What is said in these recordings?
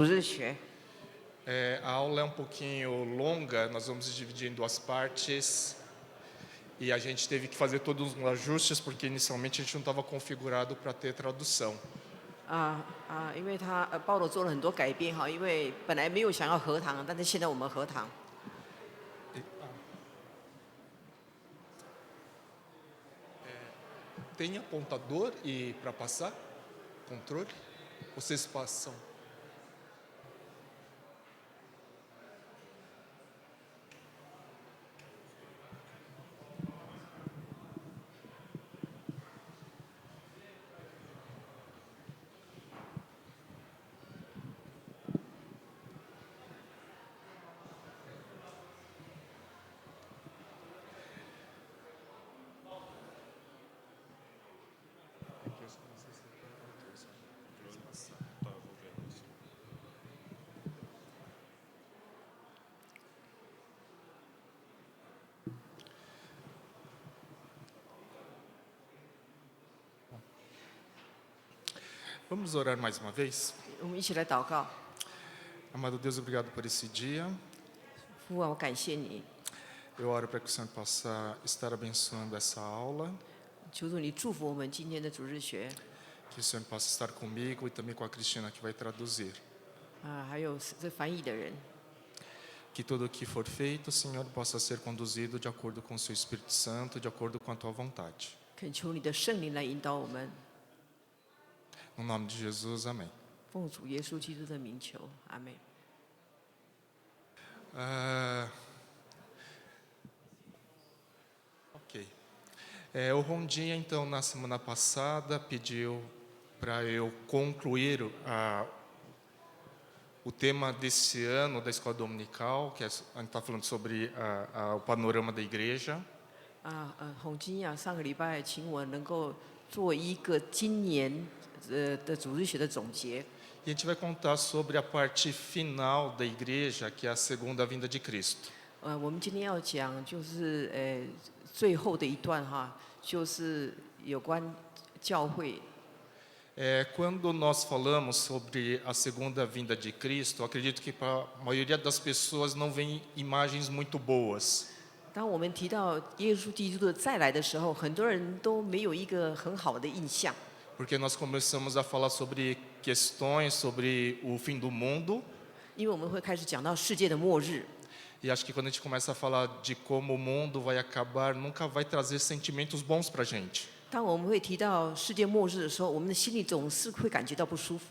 主日学。 A aula é um pouquinho longa, nós vamos dividir em duas partes. E a gente teve que fazer todos os ajustes, porque inicialmente a gente não estava configurado para ter tradução. 因为保罗做了很多改变哈，因为本来没有想要合堂，但是现在我们合堂。 Tem apontador e para passar? Controle? Vocês passam? Vamos orar mais uma vez? 我们一起来祷告。 Amado Deus, obrigado por esse dia. 父啊，我感谢你， Eu oro para que o Senhor possa estar abençoando essa aula, 求主你祝福我们今天的主日学 que o Senhor possa estar comigo e também com a Cristina que vai traduzir. 还有这翻译的人， Que tudo o que for feito, Senhor, possa ser conduzido de acordo com o seu Espírito Santo, de acordo com a tua vontade. 恳求你的圣灵来引导我们， No nome de Jesus, amém. 奉主耶稣基督的名求，阿门。 Ok. O Rondinha, então, na semana passada, pediu para eu concluir o tema desse ano da Escola Dominical, que a gente está falando sobre o panorama da igreja. 洪金呀，上个礼拜请我能够做一个今年的主日学的总结。 E a gente vai contar sobre a parte final da igreja, que é a segunda vinda de Cristo. 我们今天要讲就是最后的一段哈，就是有关教会。 Quando nós falamos sobre a segunda vinda de Cristo, acredito que para a maioria das pessoas não vem imagens muito boas. 当我们提到耶稣基督的再来的时候，很多人都没有一个很好的印象。 Porque nós começamos a falar sobre questões sobre o fim do mundo. 因为我们会开始讲到世界的末日， E acho que quando a gente começa a falar de como o mundo vai acabar, nunca vai trazer sentimentos bons para a gente. 当我们会提到世界末日的时候，我们的心里总是会感觉到不舒服。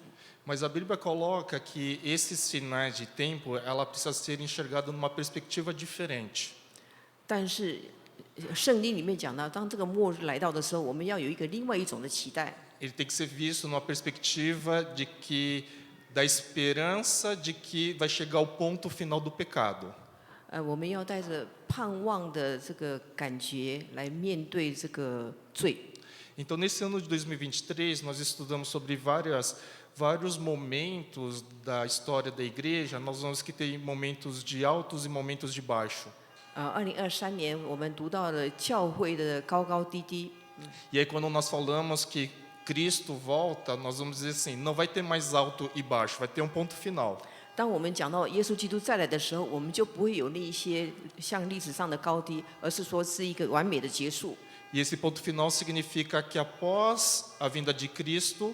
Mas a Bíblia coloca que esses finais de tempo, ela precisa ser enxergada numa perspectiva diferente. 但是圣经里面讲到，当这个末日来到的时候，我们要有一个另外一种的期待。 Ele tem que ser visto numa perspectiva de que da esperança de que vai chegar ao ponto final do pecado. 我们要带着盼望的这个感觉来面对这个罪。 Então, nesse ano de 2023, nós estudamos sobre vários momentos da história da igreja. Nós vamos que tem momentos de altos e momentos de baixo. 2023年我们读到了教会的高高低低。 E aí, quando nós falamos que Cristo volta, nós vamos dizer assim, não vai ter mais alto e baixo, vai ter um ponto final. 当我们讲到耶稣基督再来的时候，我们就不会有那一些像历史上的高低，而是说是一个完美的结束。 E esse ponto final significa que após a vinda de Cristo,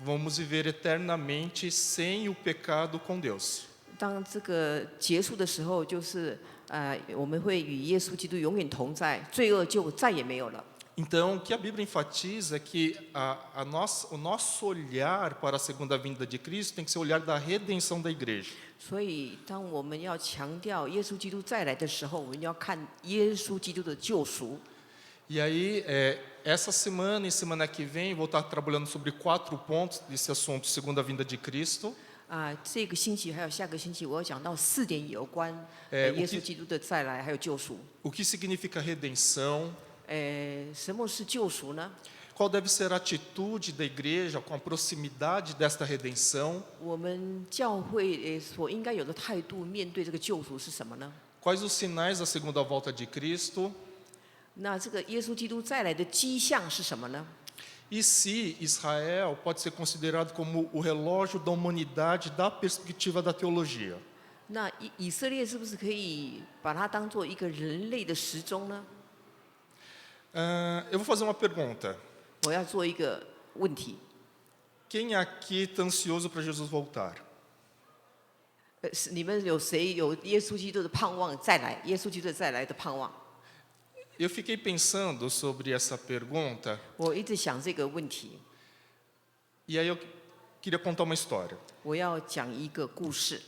vamos viver eternamente sem o pecado com Deus. 当这个结束的时候，就是我们会与耶稣基督永远同在，罪恶就再也没有了。 Então, o que a Bíblia enfatiza é que o nosso olhar para a segunda vinda de Cristo tem que ser o olhar da redenção da igreja. 所以，当我们要强调耶稣基督再来的时候，我们要看耶稣基督的救赎。 E aí, essa semana e semana que vem, vou estar trabalhando sobre 4 pontos desse assunto, segunda vinda de Cristo. 这个星期还有下个星期，我要讲到4点有关耶稣基督的再来还有救赎。 O que significa redenção? 什么是救赎呢？ Qual deve ser a atitude da igreja com a proximidade desta redenção? 我们教会所应该有的态度面对这个救赎是什么呢？ Quais os sinais da segunda volta de Cristo? 那这个耶稣基督再来的迹象是什么呢？ E se Israel pode ser considerado como o relógio da humanidade da perspectiva da teologia? 那以色列是不是可以把它当做一个人类的时钟呢？ Eu vou fazer uma pergunta. 我要做一个问题， Quem aqui está ansioso para Jesus voltar? 你们有谁有耶稣基督的盼望再来？耶稣基督再来的盼望？ Eu fiquei pensando sobre essa pergunta 我一直想这个问题， e aí eu queria contar uma história. 我要讲一个故事。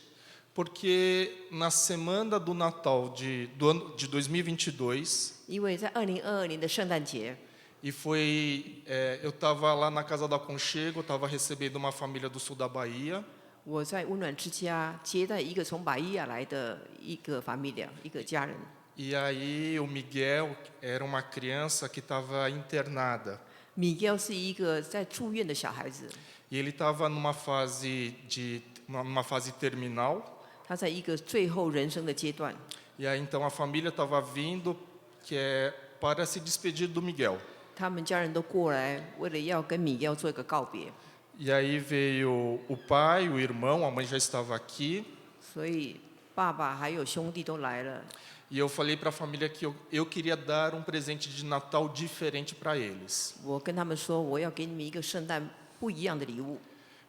Porque na semana do Natal do ano de 2022, 因为在2022年的圣诞节， e eu estava lá na Casa do Aconchego, estava recebendo uma família do sul da Bahia, 我在温暖之家接待一个从巴伊亚来的一个 família， 一个家人。 e aí o Miguel era uma criança que estava internada. Miguel 是一个在住院的小孩子， E ele estava numa fase terminal, 他在一个最后人生的阶段。 e aí então a família estava vindo para se despedir do Miguel. 他们家人都过来，为了要跟 Miguel 做一个告别， E aí veio o pai, o irmão, a mãe já estava aqui, 所以爸爸还有兄弟都来了。 e eu falei para a família que eu queria dar um presente de Natal diferente para eles. 我跟他们说，我要给你们一个圣诞不一样的礼物。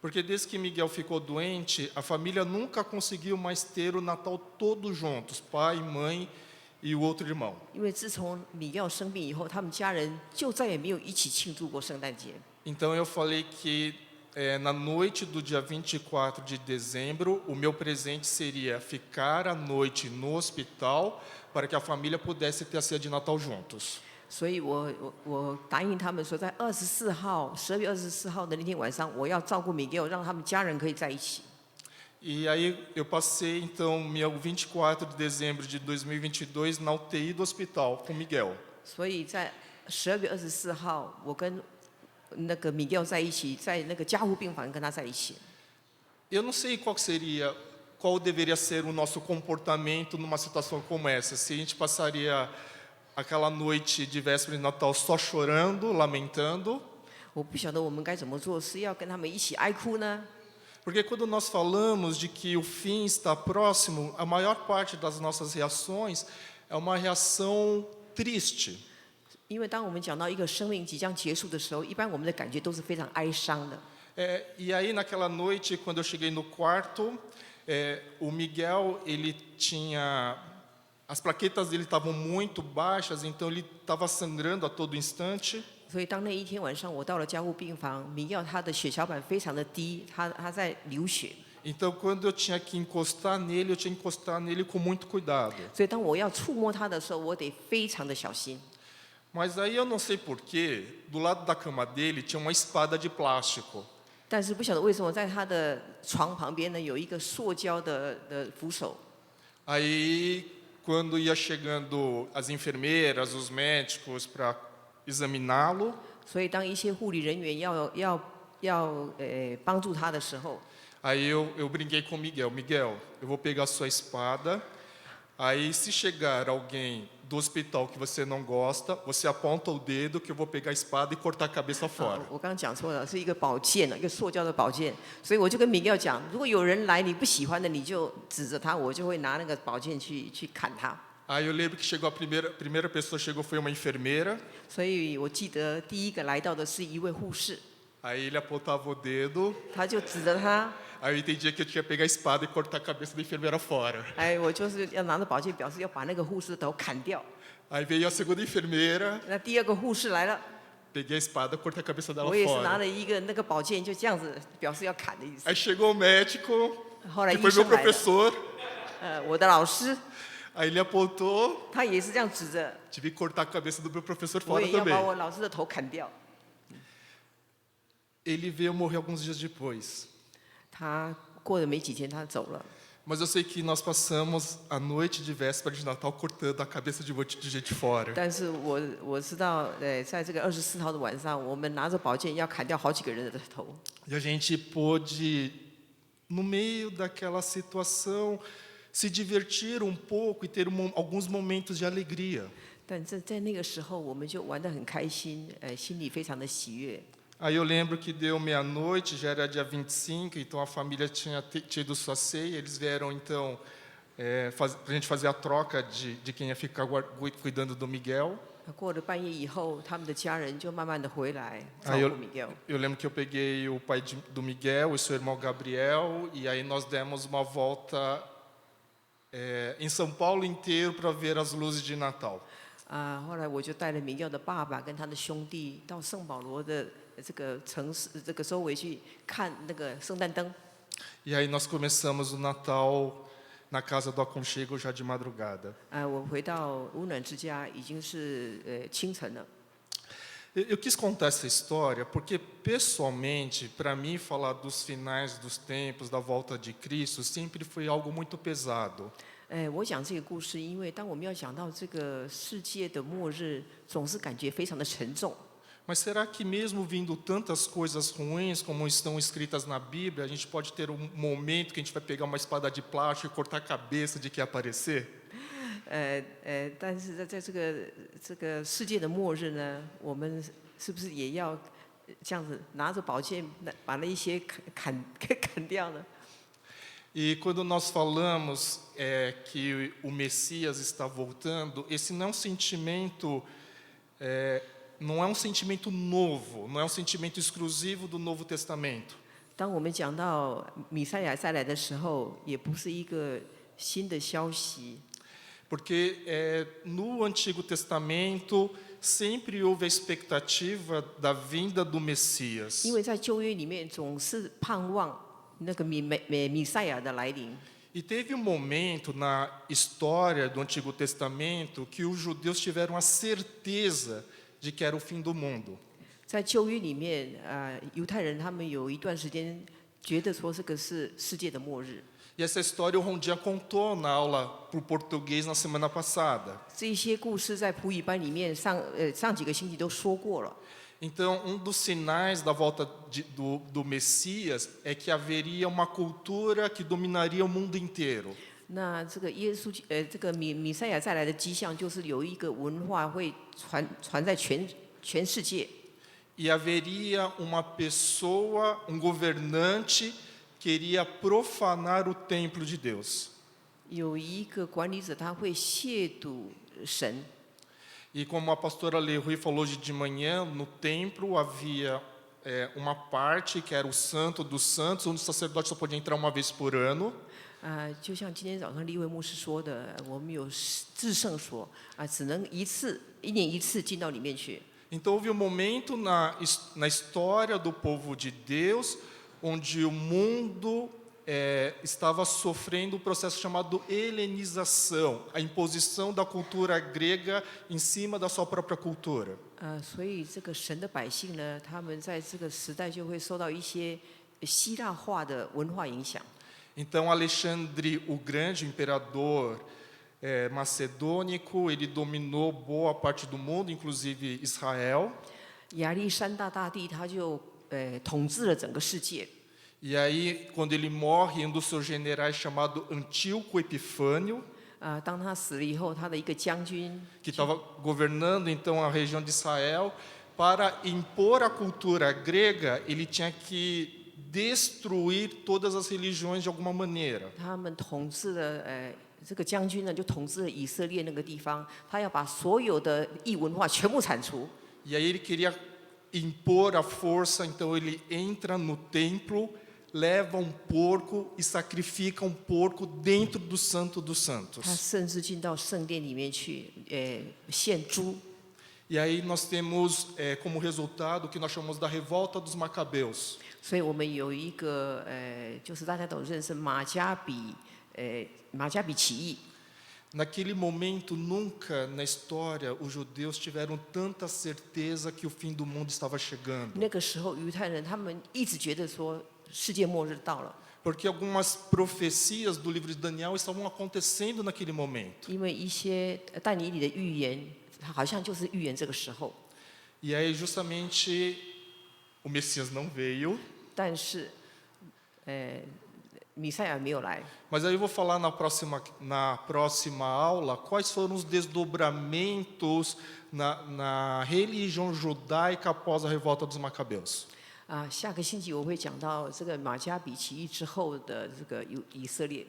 Porque desde que Miguel ficou doente, a família nunca conseguiu mais ter o Natal todos juntos, pai, mãe e o outro irmão. 因为自从 Miguel 生病以后，他们家人就再也没有一起庆祝过圣诞节。 Então eu falei que na noite do dia 24 de dezembro, o meu presente seria ficar à noite no hospital para que a família pudesse ter a ceia de Natal juntos. 所以我答应他们说，在12月24号的那天晚上，我要照顾 Miguel， 让他们家人可以在一起。 E aí eu passei então meu 24 de dezembro de 2022 na UTI do hospital com Miguel. 所以在12月24号，我跟那个 Miguel 在一起，在那个加护病房跟他在一起。 Eu não sei qual deveria ser o nosso comportamento numa situação como essa. Se a gente passaria aquela noite de véspera de Natal só chorando, lamentando. 我不晓得我们该怎么做，是要跟他们一起哀哭呢， Porque quando nós falamos de que o fim está próximo, a maior parte das nossas reações é uma reação triste. 因为当我们讲到一个生命即将结束的时候，一般我们的感觉都是非常哀伤的。 E aí naquela noite, quando eu cheguei no quarto, o Miguel, ele tinha... As plaquetas dele estavam muito baixas, então ele estava sangrando a todo instante. 所以当那一天晚上我到了加护病房，Miguel 他的血小板非常的低，他在流血。 Então, quando eu tinha que encostar nele, eu tinha que encostar nele com muito cuidado. 所以当我要触摸他的时候，我得非常的小心。 Mas aí eu não sei porquê, do lado da cama dele tinha uma espada de plástico. 但是不晓得为什么在他的床旁边呢有一个塑胶的扶手。 Aí, quando ia chegando as enfermeiras, os médicos para examiná-lo, 所以当一些护理人员要帮助他的时候， aí eu brinquei com o Miguel. Miguel, eu vou pegar a sua espada. Aí, se chegar alguém do hospital que você não gosta, você aponta o dedo que eu vou pegar a espada e cortar a cabeça fora. 我刚刚讲错了，是一个宝剑，一个塑胶的宝剑。所以我就跟 Miguel 讲，如果有人来你不喜欢的，你就指着他，我就会拿那个宝剑去砍他。 Aí eu lembro que chegou a primeira pessoa chegou foi uma enfermeira. 所以我记得第一个来到的是一位护士， Aí ele apontava o dedo. 他就指着他， Aí eu entendia que eu tinha que pegar a espada e cortar a cabeça da enfermeira fora. 哎，我就是要拿着宝剑，表示要把那个护士的头砍掉。 Aí veio a segunda enfermeira, 那第二个护士来了， peguei a espada, cortei a cabeça dela 我也是拿 fora. 了一个那个宝剑，就这样子表示要砍的意思。 Aí chegou o médico, 后来 que 医 foi meu 生来了， professor. 我的老师， Aí ele apontou, 他也是这样指着， tive que cortar a cabeça do meu professor 我 fora 也要把 também. 我老师的头砍掉。 Ele veio morrer alguns dias depois. 他过了没几天，他走了。 Mas eu sei que nós passamos a noite de véspera de Natal cortando a cabeça de um monte de gente fora. 但是我知道，在这个24号的晚上，我们拿着宝剑要砍掉好几个人的头。 E a gente pôde, no meio daquela situação, se divertir um pouco e ter alguns momentos de alegria. 但在那个时候，我们就玩得很开心，心里非常的喜悦。Aí eu lembro que deu meia-noite, já era dia 25, então a família tinha tido sua ceia, eles vieram então para a gente fazer a troca de quem ia ficar cuidando do Miguel. 过了半夜以后，他们的家人就慢慢的回来照 Aí 顾 Miguel。 eu lembro que eu peguei o pai do Miguel e seu irmão Gabriel, e aí nós demos uma volta em São Paulo inteiro para ver as luzes de Natal. 后来我就带了Miguel的爸爸跟他的兄弟到圣保罗的这个城市这个周围去看那个圣诞灯。 E aí nós começamos o Natal na casa do aconchego já de madrugada. 我回到温暖之家已经是清晨了。 Eu quis contar essa história porque, pessoalmente, para mim, falar dos finais dos tempos, da volta de Cristo, sempre foi algo muito pesado. 我讲这个故事，因为当我们要讲到这个世界的末日，总是感觉非常的沉重。 Mas será que mesmo vindo tantas coisas ruins como estão escritas na Bíblia, a gente pode ter um momento que a gente vai pegar uma espada de plástico e cortar a cabeça de quem aparecer? 但是在这个世界的末日呢，我们是不是也要这样子拿着宝剑把那一些砍掉呢？ E quando nós falamos que o Messias está voltando, esse não é um sentimento, não é um sentimento novo, não é um sentimento exclusivo do Novo Testamento. 当我们讲到弥赛亚再来的时候，也不是一个新的消息。 Porque no Antigo Testamento sempre houve a expectativa da vinda do Messias. 因为在旧约里面总是盼望那个弥赛亚的来临。 E teve um momento na história do Antigo Testamento que os judeus tiveram a certeza de que era o fim do mundo. 在旧约里面，犹太人他们有一段时间觉得说这个是世界的末日。 E essa história o Rondian contou na aula para o português na semana passada. 这些故事在普语班里面上几个星期都说过了。 Então, dos sinais da volta do Messias é que haveria uma cultura que dominaria o mundo inteiro. 那这个耶稣这个弥赛亚再来的迹象，就是有一个文化会传在全世界。 E haveria uma pessoa, um governante, que iria profanar o templo de Deus. 有一个管理者他会亵渎神。 E como a pastora Lerui falou hoje de manhã, no templo havia uma parte que era o Santo dos Santos, onde o sacerdote só podia entrar uma vez por ano. 就像今天早上立位牧师说的，我们有至圣所只能一年一次进到里面去。 Então houve um momento na história do povo de Deus onde o mundo estava sofrendo um processo chamado helenização, a imposição da cultura grega em cima da sua própria cultura. 所以这个神的百姓呢，他们在这个时代就会受到一些希腊化的文化影响。 Então Alexandre o Grande, o imperador macedônico, ele dominou boa parte do mundo, inclusive Israel. 亚历山大大帝他就统治了整个世界。 E aí, quando ele morre, um dos seus generais chamado Antíoco Epifânio, 当他死了以后，他的一个将军 que estava governando então a região de Israel, para impor a cultura grega, ele tinha que destruir todas as religiões de alguma maneira. 他们统治了这个将军呢，就统治了以色列那个地方，他要把所有的异文化全部铲除。 E aí ele queria impor a força, então ele entra no templo, leva um porco e sacrifica um porco dentro do Santo dos 他 Santos. 甚至进到圣殿里面去，献猪。 E aí nós temos como resultado o que nós chamamos da revolta dos Macabeus. 所以我们有一个就是大家都认识马加比起义。 Naquele momento, nunca na história os judeus tiveram tanta certeza que o fim do mundo estava chegando. 那个时候，犹太人他们一直觉得说世界末日到了， Porque algumas profecias do livro de Daniel estavam acontecendo naquele momento. 因为一些但以理的预言，好像就是预言这个时候。 E aí, justamente, o Messias não veio. 但是，弥赛亚没有来。 Mas aí eu vou falar na próxima aula quais foram os desdobramentos na religião judaica após a revolta dos Macabeus. 下个星期我会讲到这个马加比起义之后的这个以色列。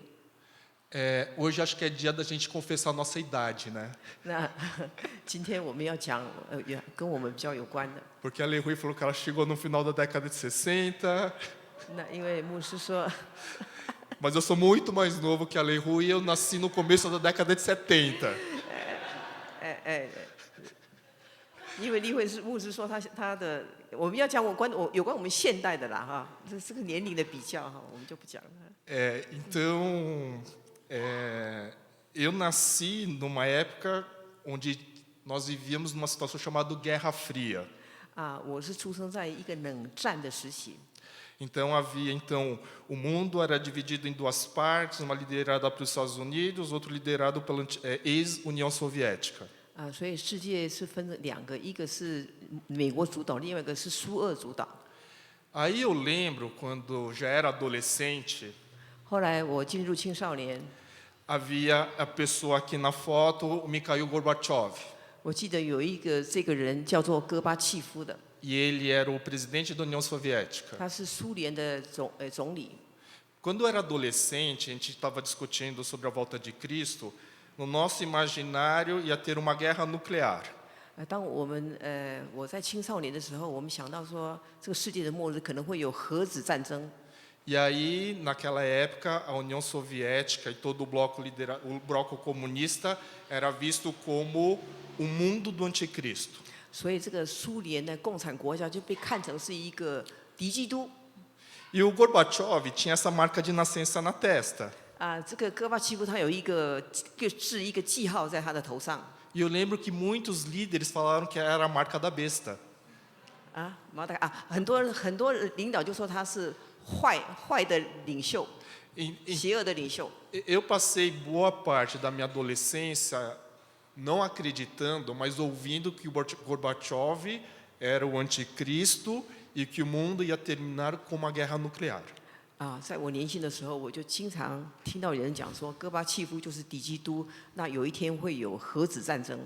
Hoje acho que é dia da gente confessar a nossa idade, né? 那今天我们要讲也跟我们比较有关的。 Porque a Lei Rui falou que ela chegou no final da década de 60, 那因为牧师说， mas eu sou muito mais novo que a Lei Rui e eu nasci no começo da década de 70. 因为立会是牧师说他的，我们要讲有关我们现代的啦哈，这个年龄的比较哈，我们就不讲了。 Então, eu nasci numa época onde nós vivíamos numa situação chamada Guerra Fria. 我是出生在一个冷战的时期。 Então o mundo era dividido em duas partes, uma liderada pelos Estados Unidos, outro liderado pela ex-União Soviética. 所以世界是分两个，一个是美国主导，另外一个是苏俄主导。 Aí eu lembro quando já era adolescente, 后来我进入青少年， havia a pessoa aqui na foto, o Mikhail Gorbachev. 我记得有一个这个人叫做戈巴契夫的， E ele era o presidente da União Soviética. 他是苏联的总理。 Quando eu era adolescente, a gente estava discutindo sobre a volta de Cristo, no nosso imaginário ia ter uma guerra nuclear. 当我在青少年的时候，我们想到说，这个世界的末日可能会有核子战争。 E aí, naquela época, a União Soviética e todo o bloco comunista era visto como o mundo do anticristo. 所以这个苏联的共产国家就被看成是一个敌基督。 E o Gorbachev tinha essa marca de nascença na testa. 这个戈巴契夫他有一个记号在他的头上。 E eu lembro que muitos líderes falaram que era a marca da besta. 很多领导就说他是坏的领袖，邪恶的领袖。 Eu passei boa parte da minha adolescência não acreditando, mas ouvindo que o Gorbachev era o anticristo e que o mundo ia terminar com uma guerra nuclear. 在我年轻的时候，我就经常听到有人讲说，戈巴契夫就是敌基督，那有一天会有核子战争。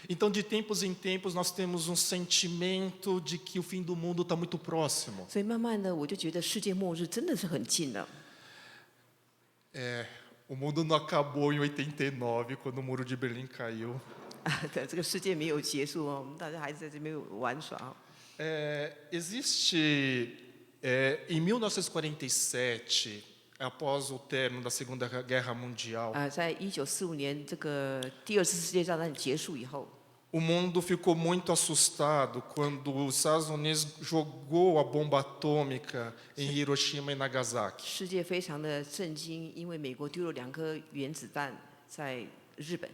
Então, de tempos em tempos, nós temos um sentimento de que o fim do mundo está muito próximo. 所以慢慢的，我就觉得世界末日真的是很近了。 O mundo não acabou em 89, quando o muro de Berlim caiu. 这个世界没有结束哦，我们大家还是在这边玩耍。 Existe, em 1947, após o término da Segunda Guerra Mundial, 在1945年这个第二次世界大战结束以后， o mundo ficou muito assustado quando os Estados Unidos jogou a bomba atômica em Hiroshima e Nagasaki. 世界非常的震惊，因为美国丢了2颗原子弹在日本。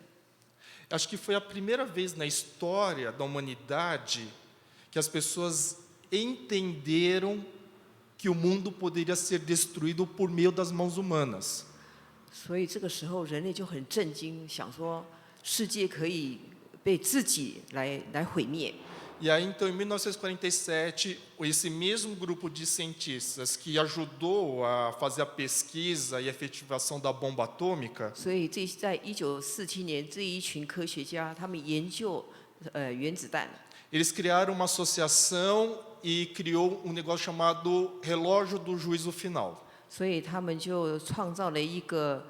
Acho que foi a primeira vez na história da humanidade que as pessoas entenderam que o mundo poderia ser destruído por meio das mãos humanas. 所以这个时候人类就很震惊，想说世界可以被自己来毁灭。 E aí, então, em 1947, esse mesmo grupo de cientistas que ajudou a fazer a pesquisa e a efetivação da bomba atômica, 所以在1947年，这一群科学家他们研究原子弹， eles criaram uma associação e criou um negócio chamado relógio do juízo final. 所以他们就创造了一个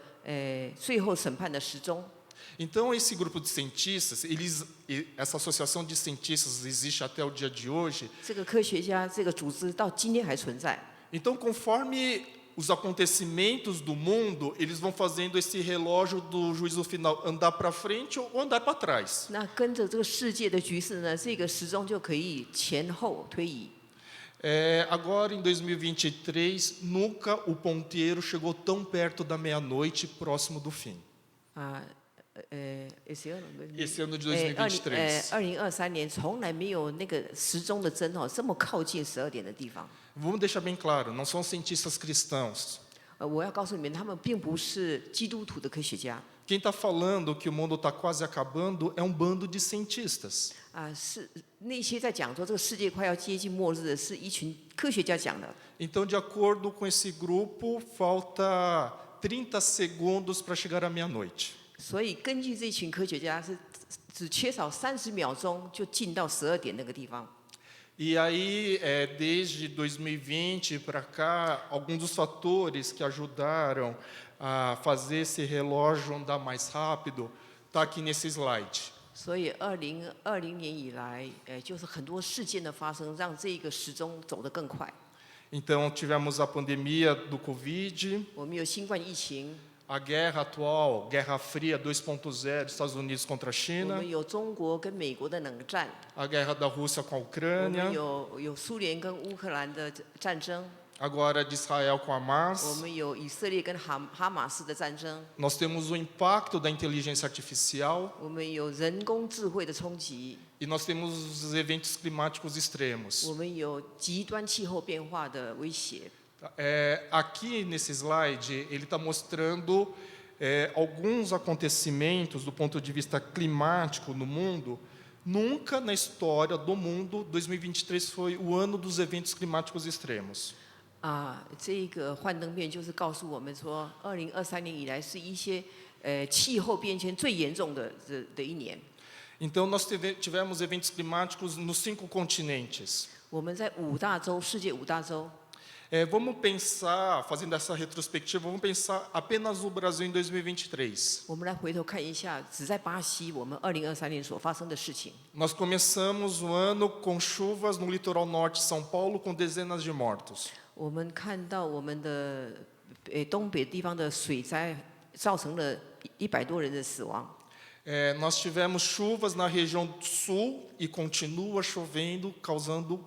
最后审判的时钟。 Então, esse grupo de cientistas, essa associação de cientistas existe até o dia de hoje. 这个科学家这个组织到今天还存在。 Então, conforme os acontecimentos do mundo, eles vão fazendo esse relógio do juízo final andar para frente ou andar para trás. 那跟着这个世界的局势呢，这个时钟就可以前后推移。 Agora, em 2023, nunca o ponteiro chegou tão perto da meia-noite, próximo do fim. Esse ano de 2023. 2023年从来没有那个时钟的针这么靠近12点的地方。 Vamos deixar bem claro, não são cientistas cristãos. 我要告诉你们，他们并不是基督徒的科学家 Quem está falando que o mundo está quase acabando é um bando de cientistas. 是那些在讲说这个世界快要接近末日的，是一群科学家讲的。 Então, de acordo com esse grupo, falta 30 segundos para chegar à meia-noite. 所以根据这群科学家，是只缺少30秒钟就进到12点那个地方。 E aí, desde 2020 para cá, alguns dos fatores que ajudaram a fazer esse relógio andar mais rápido está aqui nesse slide. 所以2020年以来，就是很多事件的发生，让这个时钟走得更快。 Então, tivemos a pandemia do Covid, 我们有新冠疫情， a guerra atual, Guerra Fria 2.0, Estados Unidos contra a 我 China, 们有中国跟美国的冷战， a guerra da Rússia com a 我们 Ucrânia, 有苏联跟乌克兰的战争， agora de Israel com 我 Hamas. 们有以色列跟哈马斯的战争， Nós temos o impacto da inteligência artificial 我们有人工智慧的冲击， e nós temos os eventos climáticos extremos. 我们有极端气候变化的威胁。 Aqui nesse slide, ele está mostrando alguns acontecimentos do ponto de vista climático no mundo. Nunca na história do mundo, 2023 foi o ano dos eventos climáticos extremos. 这个幻灯片就是告诉我们说，2023年以来是一些气候变迁最严重的一年。 Então, nós tivemos eventos climáticos nos 5 continentes. 我们在世界5大洲， Vamos pensar, fazendo essa retrospectiva, vamos pensar apenas no Brasil em 2023. 我们来回头看一下，只在巴西，我们2023年所发生的事情。 Nós começamos o ano com chuvas no litoral norte de São Paulo, com dezenas de mortos. 我们看到我们的东北地方的水灾，造成了100多人的死亡。 Nós tivemos chuvas na região sul e continua chovendo, causando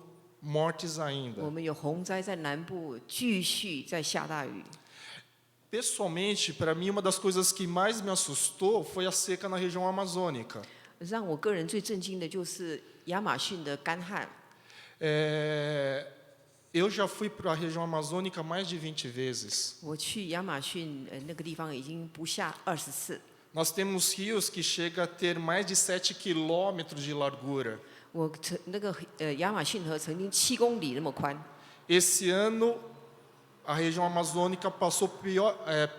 mortes 我 ainda. 们有洪灾在南部，继续在下大雨。 Pessoalmente, para mim, uma das coisas que mais me assustou foi a seca na região amazônica. 让我个人最震惊的就是亚马逊的干旱。 Eu já fui para a região amazônica mais de 20 vezes. 我去亚马逊那个地方已经不下20次。 Nós temos rios que chegam a ter mais de 7 quilômetros de largura. 那个亚马逊河曾经7公里那么宽。 Esse ano, a região amazônica passou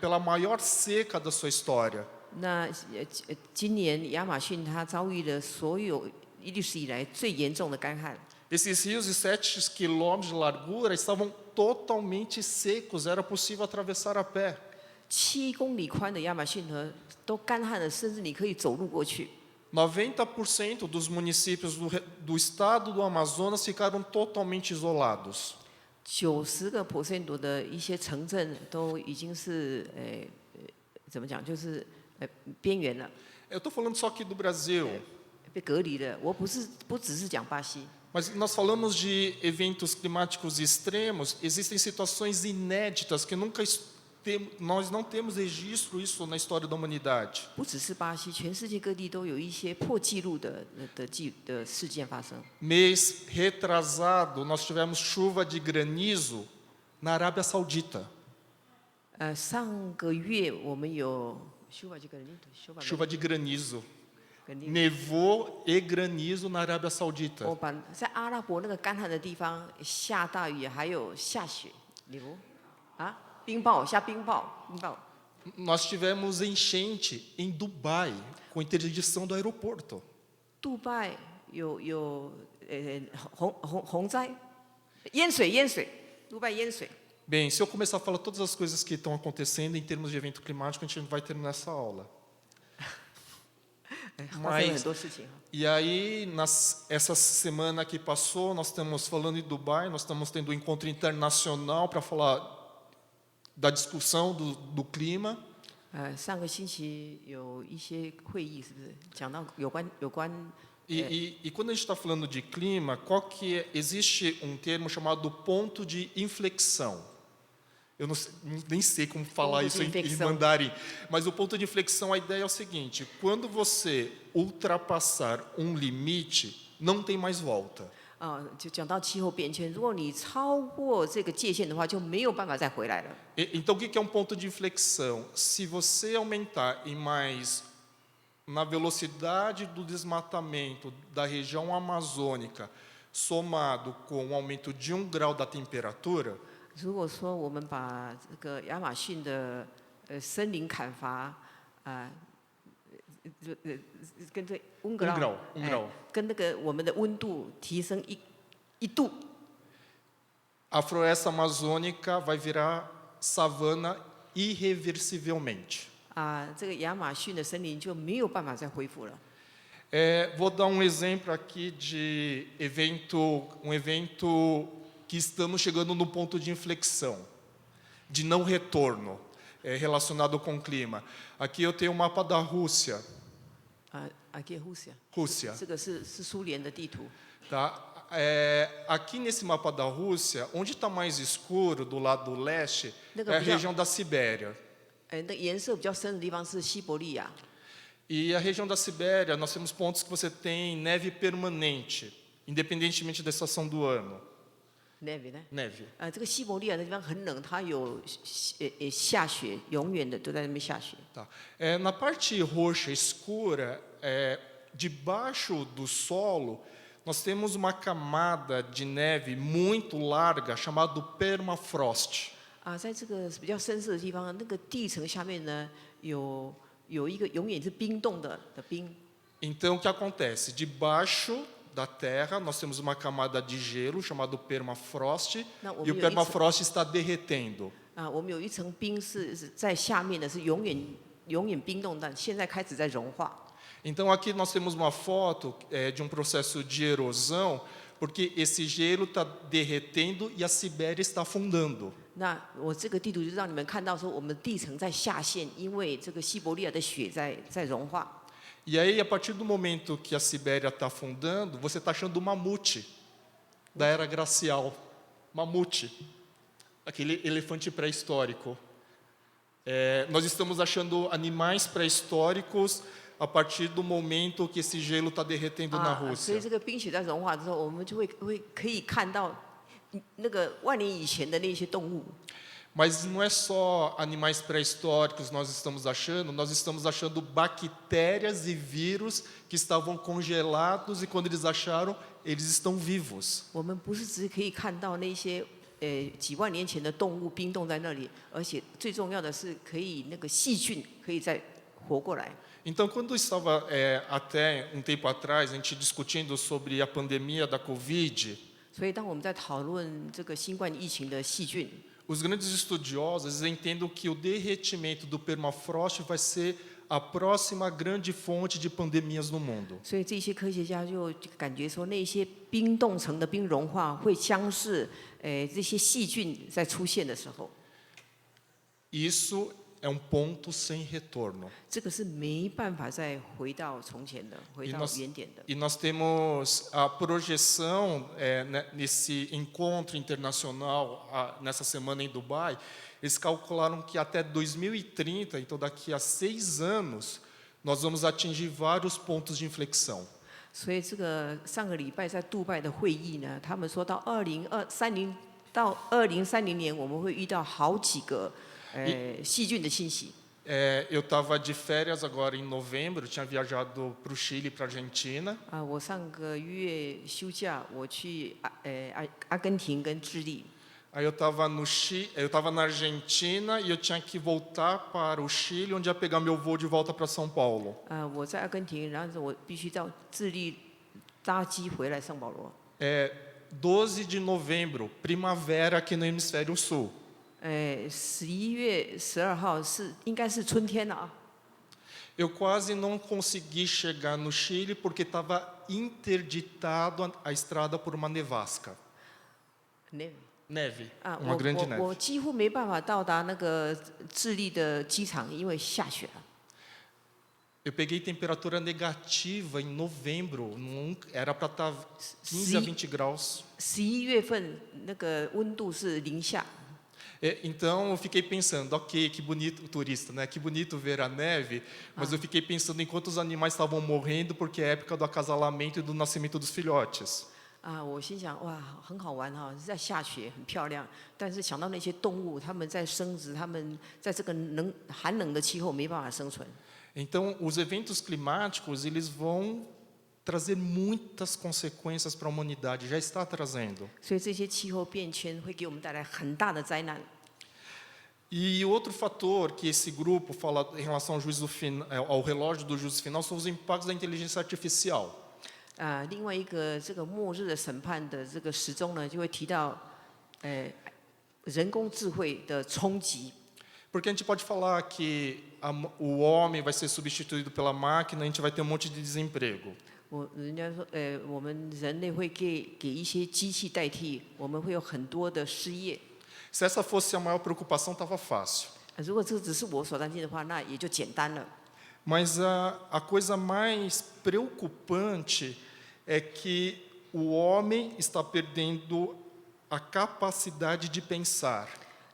pela maior seca da sua história. 那今年亚马逊它遭遇了所有历史以来最严重的干旱。 Esses rios de 7 quilômetros de largura estavam totalmente secos, era possível atravessar a pé. 7公里宽的亚马逊河都干旱了，甚至你可以走路过去。 90% dos municípios do estado do Amazonas ficaram totalmente isolados. 90% 的一些城镇都已经是怎么讲，就是边缘了， Eu estou falando só aqui do Brasil, 被隔离了。我不只是讲巴西， mas nós falamos de eventos climáticos extremos, existem situações inéditas que nós não temos registro isso na história da humanidade. 不只是巴西，全世界各地都有一些破纪录的事件发生。 Mês retrasado, nós tivemos chuva de granizo na Arábia Saudita. 上个月我们有 Chuva de granizo. Nevou e granizo na Arábia Saudita. 在阿拉伯那个干旱的地方下大雨，还有下雪，冰雹，下冰雹。 Nós tivemos enchente em Dubai, com interdição do aeroporto. 杜拜有洪灾，淹水，杜拜淹水。 Bem, se eu começar a falar todas as coisas que estão acontecendo em termos de evento climático, a gente não vai terminar essa aula. 发生了很多事情。 E aí, essa semana que passou, nós estamos falando em Dubai, nós estamos tendo um encontro internacional para falar da discussão do clima. 上个星期有一些会议，是不是讲到有关 E quando a gente está falando de clima, existe um termo chamado ponto de inflexão. Eu nem sei como falar isso em mandarim, mas o ponto de inflexão, a ideia é o seguinte: quando você ultrapassar um limite, não tem mais volta. 就讲到气候变迁，如果你超过这个界限的话，就没有办法再回来了。Então, o que é um ponto de inflexão? Se você aumentar em mais na velocidade do desmatamento da região amazônica, somado com o aumento de 1 grau da temperatura, 如果说我们把这个亚马逊的森林砍伐跟这温格 1 grau, 1 grau. 跟那个我们的温度提升一度， A floresta amazônica vai virar savana irreversivelmente. 这个亚马逊的森林就没有办法再恢复了。 Vou dar um exemplo aqui de um evento que estamos chegando no ponto de inflexão, de não retorno, relacionado com o clima. Aqui eu tenho o mapa da Rússia. aqui Rússia， Rússia, 这个是苏联的地图。 tá? Aqui nesse mapa da Rússia, onde está mais escuro, do lado leste, é a região da Sibéria. 那颜色比较深的地方是西伯利亚。 E a região da Sibéria, nós temos pontos que você tem neve permanente, independentemente da estação do ano. neve 呢？ Neve. 这个西伯利亚的地方很冷，它有下雪，永远的都在那边下雪。 Tá. Na parte roxa escura, debaixo do solo, nós temos uma camada de neve muito larga chamada permafrost. 在这个比较深色的地方，那个地层下面呢，有一个永远是冰冻的冰。 Então, o que acontece? Debaixo da terra, nós temos uma camada de gelo chamado permafrost, e o permafrost está derretendo. 我们有一层冰是在下面的，是永远冰冻，但现在开始在融化。 Então, aqui nós temos uma foto de um processo de erosão, porque esse gelo está derretendo e a Sibéria está afundando. 那我这个地图就让你们看到说，我们地层在下陷，因为这个西伯利亚的雪在融化。 E aí, a partir do momento que a Sibéria está afundando, você está achando o mamute da era glacial. Mamute, aquele elefante pré-histórico. Nós estamos achando animais pré-históricos a partir do momento que esse gelo está derretendo na 所以 Rússia. 这个冰雪在融化之后，我们就可以看到那个万年以前的那些动物。 Mas não é só animais pré-históricos que nós estamos achando bactérias e vírus que estavam congelados e quando eles acharam, eles estão vivos. 我们不是只可以看到那些几万年前的动物冰冻在那里，而且最重要的是可以那个细菌可以再活过来。 Então, quando estava até um tempo atrás, a gente discutindo sobre a pandemia da Covid, 所以当我们在讨论这个新冠疫情的细菌， os grandes estudiosos entendem que o derretimento do permafrost vai ser a próxima grande fonte de pandemias no mundo. 所以这些科学家就感觉说，那些冰冻层的冰融化会相似，这些细菌在出现的时候， Isso é um ponto sem retorno. 这个是没办法再回到从前的，回到原点的。 E nós temos a projeção nesse encontro internacional, nessa semana em Dubai, eles calcularam que até 2030, então daqui a 6 anos, nós vamos atingir vários pontos de inflexão. 所以这个上个礼拜在杜拜的会议呢，他们说到2030年，我们会遇到好几个细菌的侵袭。 Eu estava de férias agora em novembro, tinha viajado para o Chile e para a Argentina. 我上个月休假，我去阿根廷跟智利。 Aí eu estava na Argentina e eu tinha que voltar para o Chile, onde ia pegar meu voo de volta para São Paulo. 我在阿根廷，然后我必须到智利搭机回来圣保罗。 12 de novembro, primavera aqui no hemisfério sul. 11月12号应该是春天了啊。 Eu quase não consegui chegar no Chile porque estava interditado a estrada por uma nevasca. Neve, uma grande neve. 我几乎没办法到达那个智利的机场，因为下雪了。 Eu peguei temperatura negativa em novembro, era para estar 15 a 20 graus. 11月份那个温度是零下。 Então eu fiquei pensando, ok, que bonito, turista, né? Que bonito ver a neve, mas eu fiquei pensando em quantos animais estavam morrendo porque é a época do acasalamento e do nascimento dos filhotes. 啊，我心想哇，很好玩哈，在下雪，很漂亮。但是想到那些动物，它们在生殖，它们在这个寒冷的气候没办法生存。Então, os eventos climáticos, eles vão trazer muitas consequências para a humanidade, já está trazendo. 所以这些气候变迁会给我们带来很大的灾难。E outro fator que esse grupo fala em relação ao relógio do juízo final são os impactos da inteligência artificial. 另外一个这个末日的审判的这个时钟呢，就会提到，人工智慧的冲击。Porque a gente pode falar que o homem vai ser substituído pela máquina, a gente vai ter um monte de desemprego. 人家说，我们人类会给一些机器代替，我们会有很多的失业。Se essa fosse a maior preocupação, estava fácil. 如果这只是我所担心的话，那也就简单了。Mas a coisa mais preocupante é que o homem está perdendo a capacidade de pensar.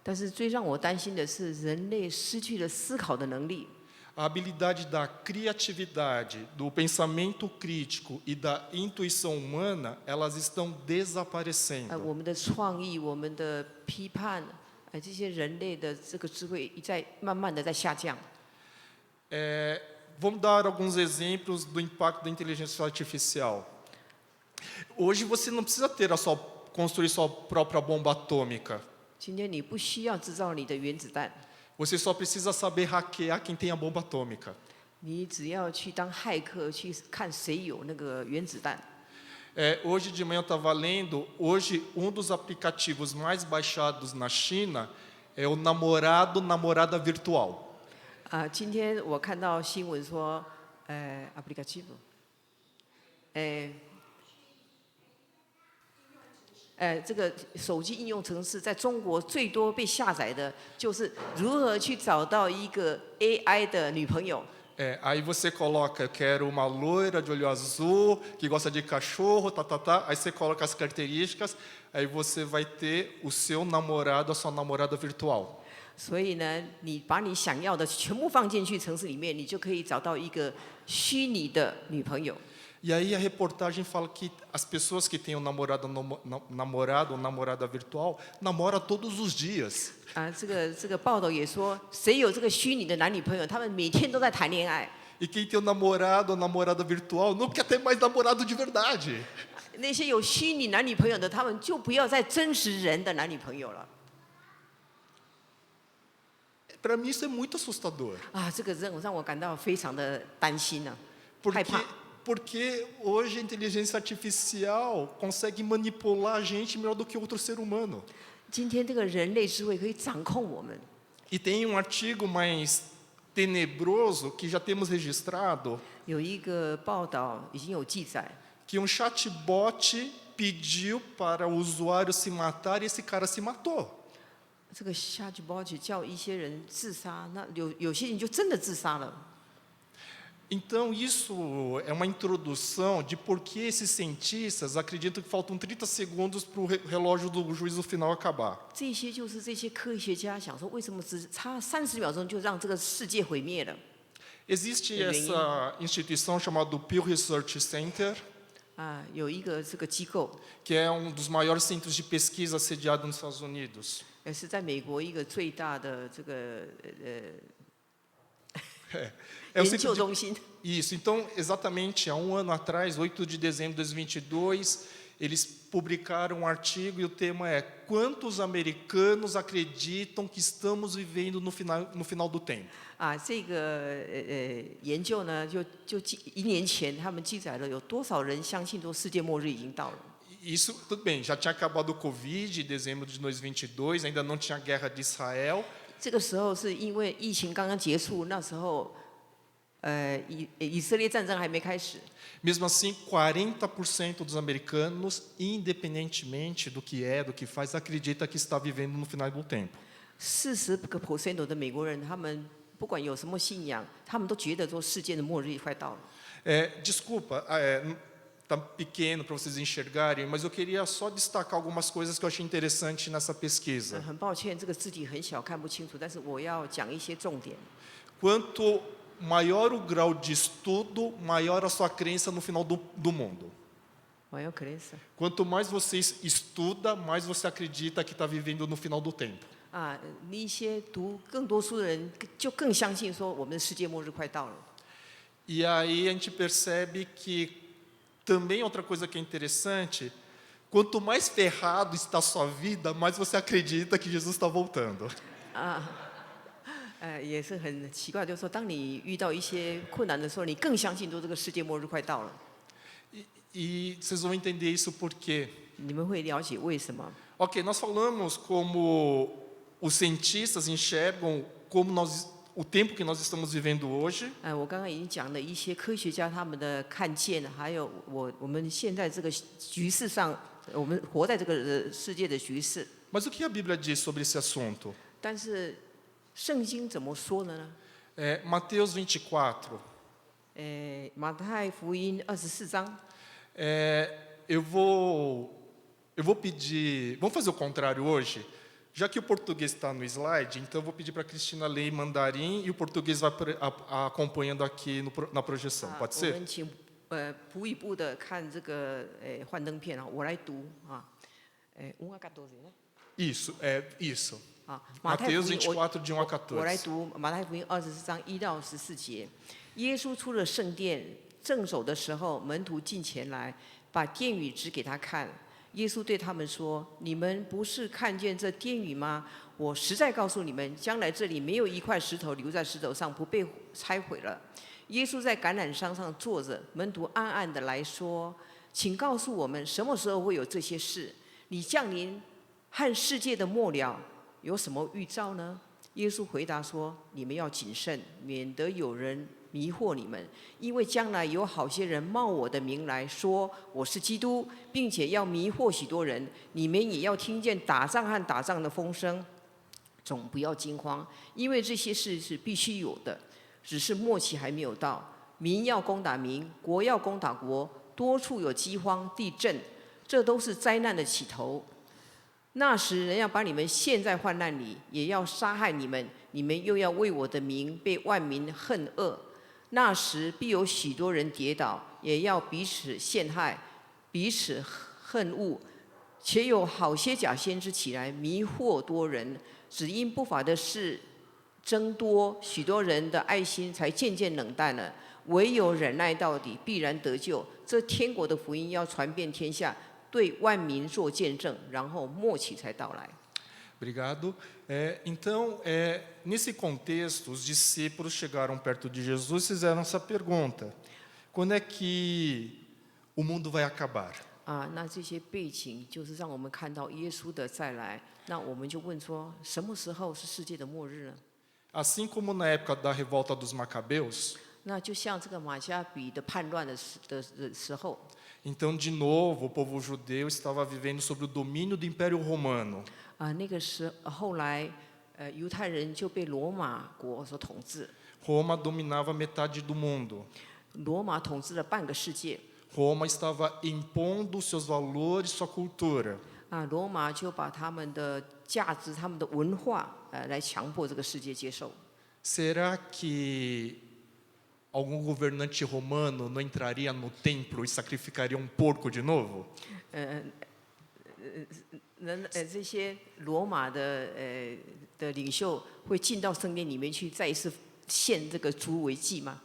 但是最让我担心的是，人类失去了思考的能力。A habilidade da criatividade, do pensamento crítico e da intuição humana, elas estão desaparecendo. 我们的创意、我们的批判，这些人类的这个智慧慢慢的在下降。Vamos dar alguns exemplos do impacto da inteligência artificial. Hoje você não precisa construir sua própria bomba atômica. 今天你不需要制造你的原子弹， Você só precisa saber hackear quem tem a bomba atômica. 你只要去当骇客，去看谁有那个原子弹。Hoje de manhã eu estava lendo, hoje um dos aplicativos mais baixados na China é o namorada virtual. 今天我看到新闻说，aplicativo，这个手机应用程式在中国最多被下载的，就是如何去找到一个 AI 的女朋友。Aí você coloca, eu quero uma loira de olho azul, que gosta de cachorro, aí você coloca as características, aí você vai ter o seu namorado, a sua namorada virtual. 所以呢，你把你想要的全部放进去城市里面，你就可以找到一个虚拟的女朋友。E aí a reportagem fala que as pessoas que têm um namorado ou namorada virtual namoram todos os dias. 这个报道也说，谁有这个虚拟的男女朋友，他们每天都在谈恋爱。E quem tem um namorado ou namorada virtual não quer ter mais namorado de verdade. 那些有虚拟男女朋友的，他们就不要再真实人的男女朋友了。Para mim isso é muito assustador. 这个让我感到非常的担心呢，害怕。Porque hoje a inteligência artificial consegue manipular a gente melhor do que outro ser humano. 今天这个人类智慧可以掌控我们。E tem um artigo mais tenebroso que já temos registrado. 有一个报道已经有记载。Que chatbot pediu para o usuário se matar e esse cara se matou. 这个 chatbot 叫一些人自杀，那有些人就真的自杀了。Então, isso é uma introdução de por que esses cientistas acreditam que faltam 30 segundos para o relógio do juízo final acabar. 这些就是这些科学家想说，为什么只差30秒钟就让这个世界毁灭了？ Existe essa instituição chamada Pew Research Center. 有一个这个机构 que é dos maiores centros de pesquisa sediado nos Estados Unidos. 是在美国一个最大的这个研究中心。Isso. Então, exatamente há um ano atrás, 8 de dezembro de 2022, eles publicaram um artigo e o tema é: quantos americanos acreditam que estamos vivendo no final do tempo? 这个研究呢，就1年前他们记载了有多少人相信说世界末日已经到了。 Isso, tudo bem, já tinha acabado o Covid em dezembro de 2022, ainda não tinha guerra de Israel. 这个时候是因为疫情刚刚结束，那时候以色列战争还没开始。 Mesmo assim, 40% dos americanos, independentemente do que faz, acredita que está vivendo no final do tempo. 40% 的美国人，他们不管有什么信仰，他们都觉得说世界的末日快到了。Desculpa, está pequeno para vocês enxergarem, mas eu queria só destacar algumas coisas que eu achei interessante nessa pesquisa. 很抱歉，这个字体很小，看不清楚，但是我要讲一些重点。 Quanto maior o grau de estudo, maior a sua crença no final do mundo. maior crença ，quanto mais você estuda, mais você acredita que está vivendo no final do tempo. 啊，那一些读更多书的人就更相信说我们的世界末日快到了。 E aí a gente percebe que também outra coisa que é interessante, quanto mais ferrado está a sua vida, mais você acredita que Jesus está voltando. 也是很奇怪，就是说，当你遇到一些困难的时候，你更相信说这个世界末日快到了。 E vocês vão entender isso por quê. 你们会了解为什么？ Ok, nós falamos como os cientistas enxergam como o tempo que nós estamos vivendo hoje. 我刚刚已经讲了一些科学家他们的看见，还有我们现在这个局势上，我们活在这个世界的局势。 Mas o que a Bíblia diz sobre esse assunto? 但是圣经怎么说的呢？ Mateus 24. 马太福音24章。 Eu vou pedir. Vamos fazer o contrário hoje? Já que o português está no slide, então eu vou pedir para a Cristina ler em mandarim e o português vai acompanhando aqui na projeção. Pode 我 ser? 们请步一步的看这个幻灯片啊，我来读啊。Isso, isso. 啊，马太福 Mateus 音 24, de 1 a 我来 14. 读马太福音24章1到14节。耶稣出了圣殿，正走的时候，门徒近前来，把殿宇指给他看。耶稣对他们说：“你们不是看见这殿宇吗？我实在告诉你们，将来这里没有一块石头留在石头上不被拆毁了。”耶稣在橄榄山上坐着，门徒暗暗的来说：“请告诉我们，什么时候会有这些事？你降临和世界的末了有什么预兆呢？”耶稣回答说：“你们要谨慎，免得有人迷惑你们，因为将来有好些人冒我的名来说我是基督，并且要迷惑许多人。你们也要听见打仗和打仗的风声，总不要惊慌，因为这些事是必须有的，只是末期还没有到。民要攻打民，国要攻打国，多处有饥荒、地震，这都是灾难的起头。那时人要把你们陷在患难里，也要杀害你们，你们又要为我的名被万民恨恶。那时必有许多人跌倒，也要彼此陷害，彼此恨恶。且有好些假先知起来迷惑多人，只因不法的事增多，许多人的爱心才渐渐冷淡了。唯有忍耐到底，必然得救。这天国的福音要传遍天下，对万民做见证，然后末期才到来。 Obrigado. Então, nesse contexto, os discípulos chegaram perto de Jesus e fizeram essa pergunta: quando é que o mundo vai acabar? 那这些背景就是让我们看到耶稣的再来。那我们就问说，什么时候是世界的末日呢？ Assim como na época da revolta dos Macabeus, 那就像这个马加比的叛乱的时候， então de novo o povo judeu estava vivendo sob o domínio do Império Romano. 那个后来，犹太人就被罗马国所统治， Roma dominava metade do mundo. 罗马统治了半个世界。 Roma estava impondo seus valores, sua cultura. 罗马就把他们的价值、他们的文化，来强迫这个世界接受。 Será que algum governante romano não entraria no templo e sacrificaria um porco de novo? 这些罗马的领袖会进到圣殿里面去，再一次献这个猪为祭吗？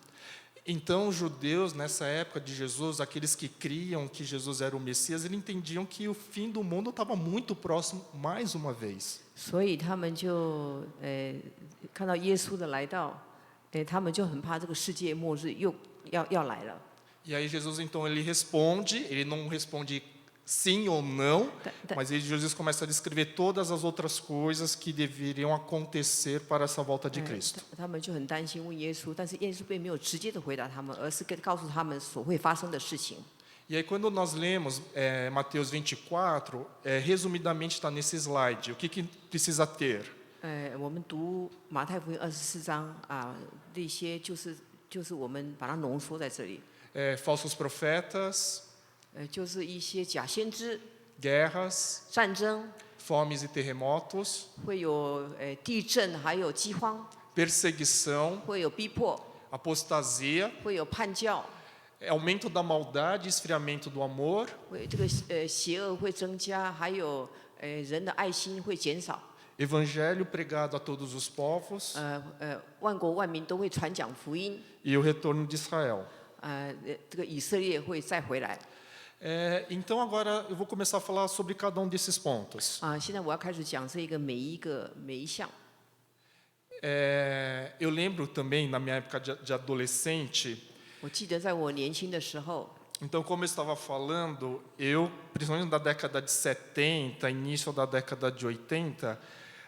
Então, os judeus, nessa época de Jesus, aqueles que criam que Jesus era o Messias, eles entendiam que o fim do mundo estava muito próximo, mais uma vez. 所以他们就看到耶稣的来到，他们就很怕这个世界末日又要来了。 E aí Jesus, então, ele não responde sim ou não, mas Jesus começa a descrever todas as outras coisas que deveriam acontecer para essa volta de Cristo. 他们就很担心问耶稣，但是耶稣并没有直接的回答他们，而是告诉他们所会发生的事情。 E aí, quando nós lemos Mateus 24, resumidamente está nesse slide. O que precisa ter? 我们读马太福音24章这些就是我们把它浓缩在这里。 Falsos profetas, 就是一些假先知、 guerras, 战争， fomes e terremotos, 会有地震，还有饥荒， perseguição, 会有逼迫， apostasia, 会有叛教， aumento da maldade, esfriamento do amor. 这个邪恶会增加，还有人的爱心会减少。 Evangelho pregado a todos os povos 万国万民都会传讲福音， e o retorno de Israel. 这个以色列会再回来。 Então agora eu vou começar a falar sobre cada um desses pontos. 现在我要开始讲这个每一项。 Eu lembro também na minha época de adolescente. 我记得在我年轻的时候， Então, como eu estava falando, principalmente na década de 70, início da década de 80,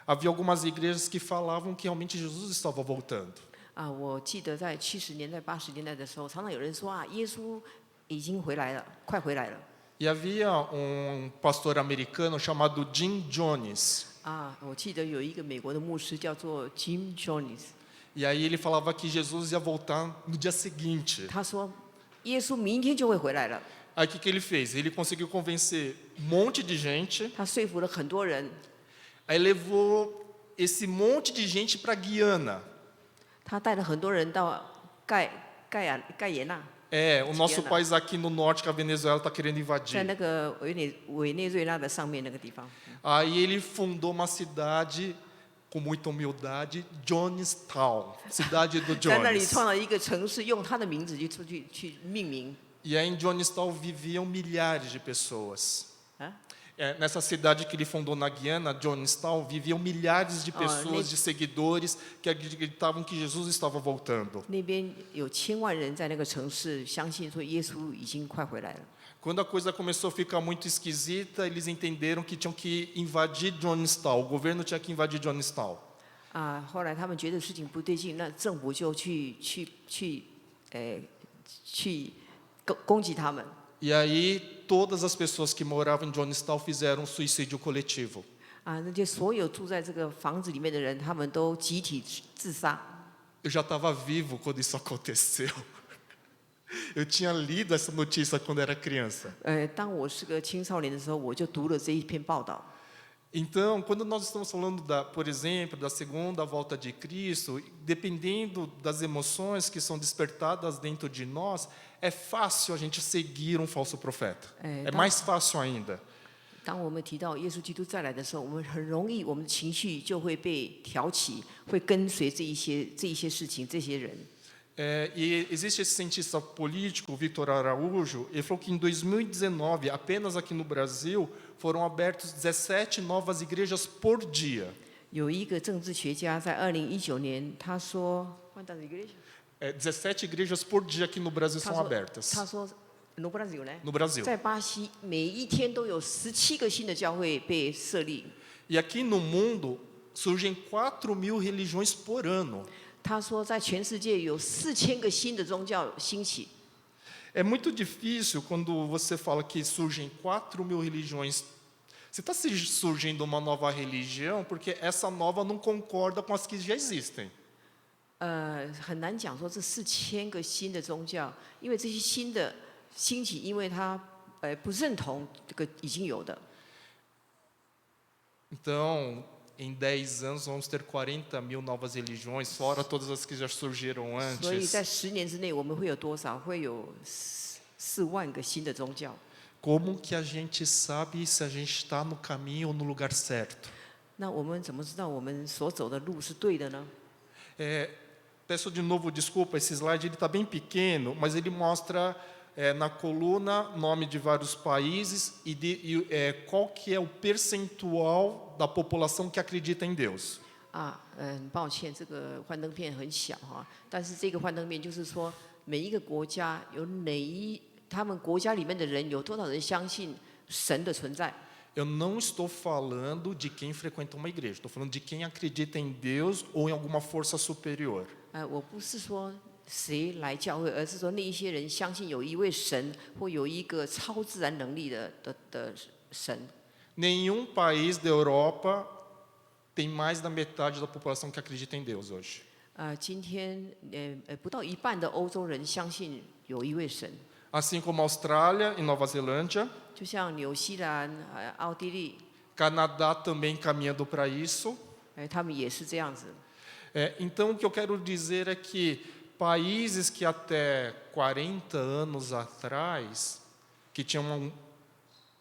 havia algumas igrejas que falavam que realmente Jesus estava voltando. 我记得在70年代、80年代的时候，常常有人说耶稣已经回来了，快回来了。 E havia pastor americano chamado Jim Jones. 我记得有一个美国的牧师叫做 Jim Jones， E aí ele falava que Jesus ia voltar no dia seguinte. 他说耶稣明天就会回来了。 Aí o que ele fez? Ele conseguiu convencer monte de gente. 他说服了很多人， Aí levou esse monte de gente para Guiana. 他带了很多人到盖耶纳， O nosso país aqui no norte que a Venezuela está querendo 在 invadir. 那个委内瑞拉的上面那个地方。 Aí ele fundou uma cidade com muita humildade, Jonestown, cidade do 在那里 Jones. 创了一个城市，用他的名字去命名。 E aí em Jonestown viviam milhares de pessoas. 啊， Nessa cidade que ele fundou na Guiana, Jonestown, viviam milhares de pessoas, de seguidores que acreditavam que Jesus estava voltando. 那边有千万人在那个城市相信说耶稣已经快回来了。 Quando a coisa começou a ficar muito esquisita, eles entenderam que tinham que invadir Jonestown. O governo tinha que invadir Jonestown. 后来他们觉得事情不对劲，那政府就去攻击他们。 E aí todas as pessoas que moravam em Jonestown fizeram um suicídio coletivo. 那些所有住在这个房子里面的人，他们都集体自杀。 Eu já estava vivo quando isso aconteceu. Eu tinha lido essa notícia quando era criança. 当我是个青少年的时候，我就读了这一篇报道。 Então, quando nós estamos falando, por exemplo, da segunda volta de Cristo, dependendo das emoções que são despertadas dentro de nós, é fácil a gente seguir um falso profeta. É mais fácil ainda. 当我们提到耶稣基督再来的时候，我们很容易，我们的情绪就会被挑起，会跟随这一些事情、这些人。 E existe esse cientista político, o Victor Araújo, ele falou que em 2019, apenas aqui no Brasil, foram abertas 17 novas igrejas por dia. 有一个政治学家在2019年，他说 17 igrejas por dia aqui no Brasil são abertas. 他说 no Brasil 呢， No Brasil. 在巴西每一天都有17个新的教会被设立。 E aqui no mundo surgem 4.000 religiões por ano. 他说，在全世界有4000个新的宗教兴起。 É muito difícil quando você fala que surgem 4.000 religiões. Você está surgindo uma nova religião porque essa nova não concorda com as que já existem. 很难讲说这4000个新的宗教，因为这些新的兴起，因为他不认同这个已经有的。 Então, em 10 anos vamos ter 40.000 novas religiões, fora todas as que já surgiram 所以 antes. 在10年之内，我们会有多少？会有4万个新的宗教。 Como que a gente sabe se a gente está no caminho ou no lugar certo? 那我们怎么知道我们所走的路是对的呢？ Peço de novo desculpa, esse slide está bem pequeno, mas ele mostra na coluna nome de vários países e qual que é o percentual da população que acredita em Deus. 很抱歉，这个幻灯片很小哈，但是这个幻灯片就是说，每一个国家有他们国家里面的人有多少人相信神的存在？ Eu não estou falando de quem frequenta uma igreja, estou falando de quem acredita em Deus ou em alguma força superior. 我不是说谁来教会，而是说那一些人相信有一位神或有一个超自然能力的神。 Nenhum país da Europa tem mais da metade da população que acredita em Deus hoje. 今天不到一半的欧洲人相信有一位神。 Assim como a Austrália e Nova Zelândia, 就像纽西兰、奥地利， Canadá também caminhando para isso. 他们也是这样子。 Então, o que eu quero dizer é que países que até 40 anos atrás, que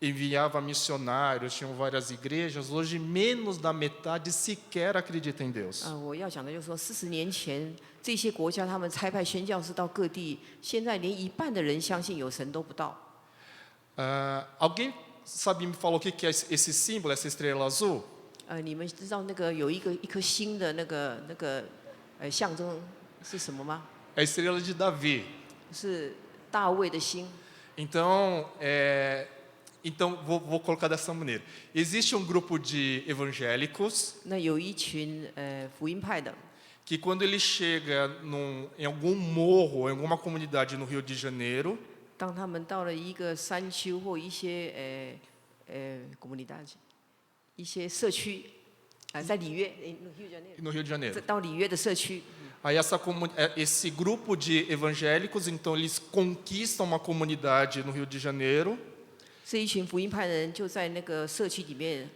enviava missionários, tinham várias igrejas, hoje menos da metade sequer acredita em Deus. 我要讲的就是说，40年前这些国家他们差派宣教士到各地，现在连一半的人相信有神都不到。 Alguém sabe me falar o que é esse símbolo, essa estrela azul? 你们知道那个有一颗星的那个象征是什么吗？ É a estrela de Davi. 是大卫的星。 Então, vou colocar dessa maneira. Existe um grupo de evangélicos 那有一群福音派的， que quando ele chega em algum morro, em alguma comunidade no Rio de Janeiro, 当他们到了一个山区或一些comunidade， 一些社区，在里约 no Rio de Janeiro. 到里约的社区， Aí esse grupo de evangélicos, então eles conquistam uma comunidade no Rio de Janeiro. 这一群福音派的人就在那个社区里面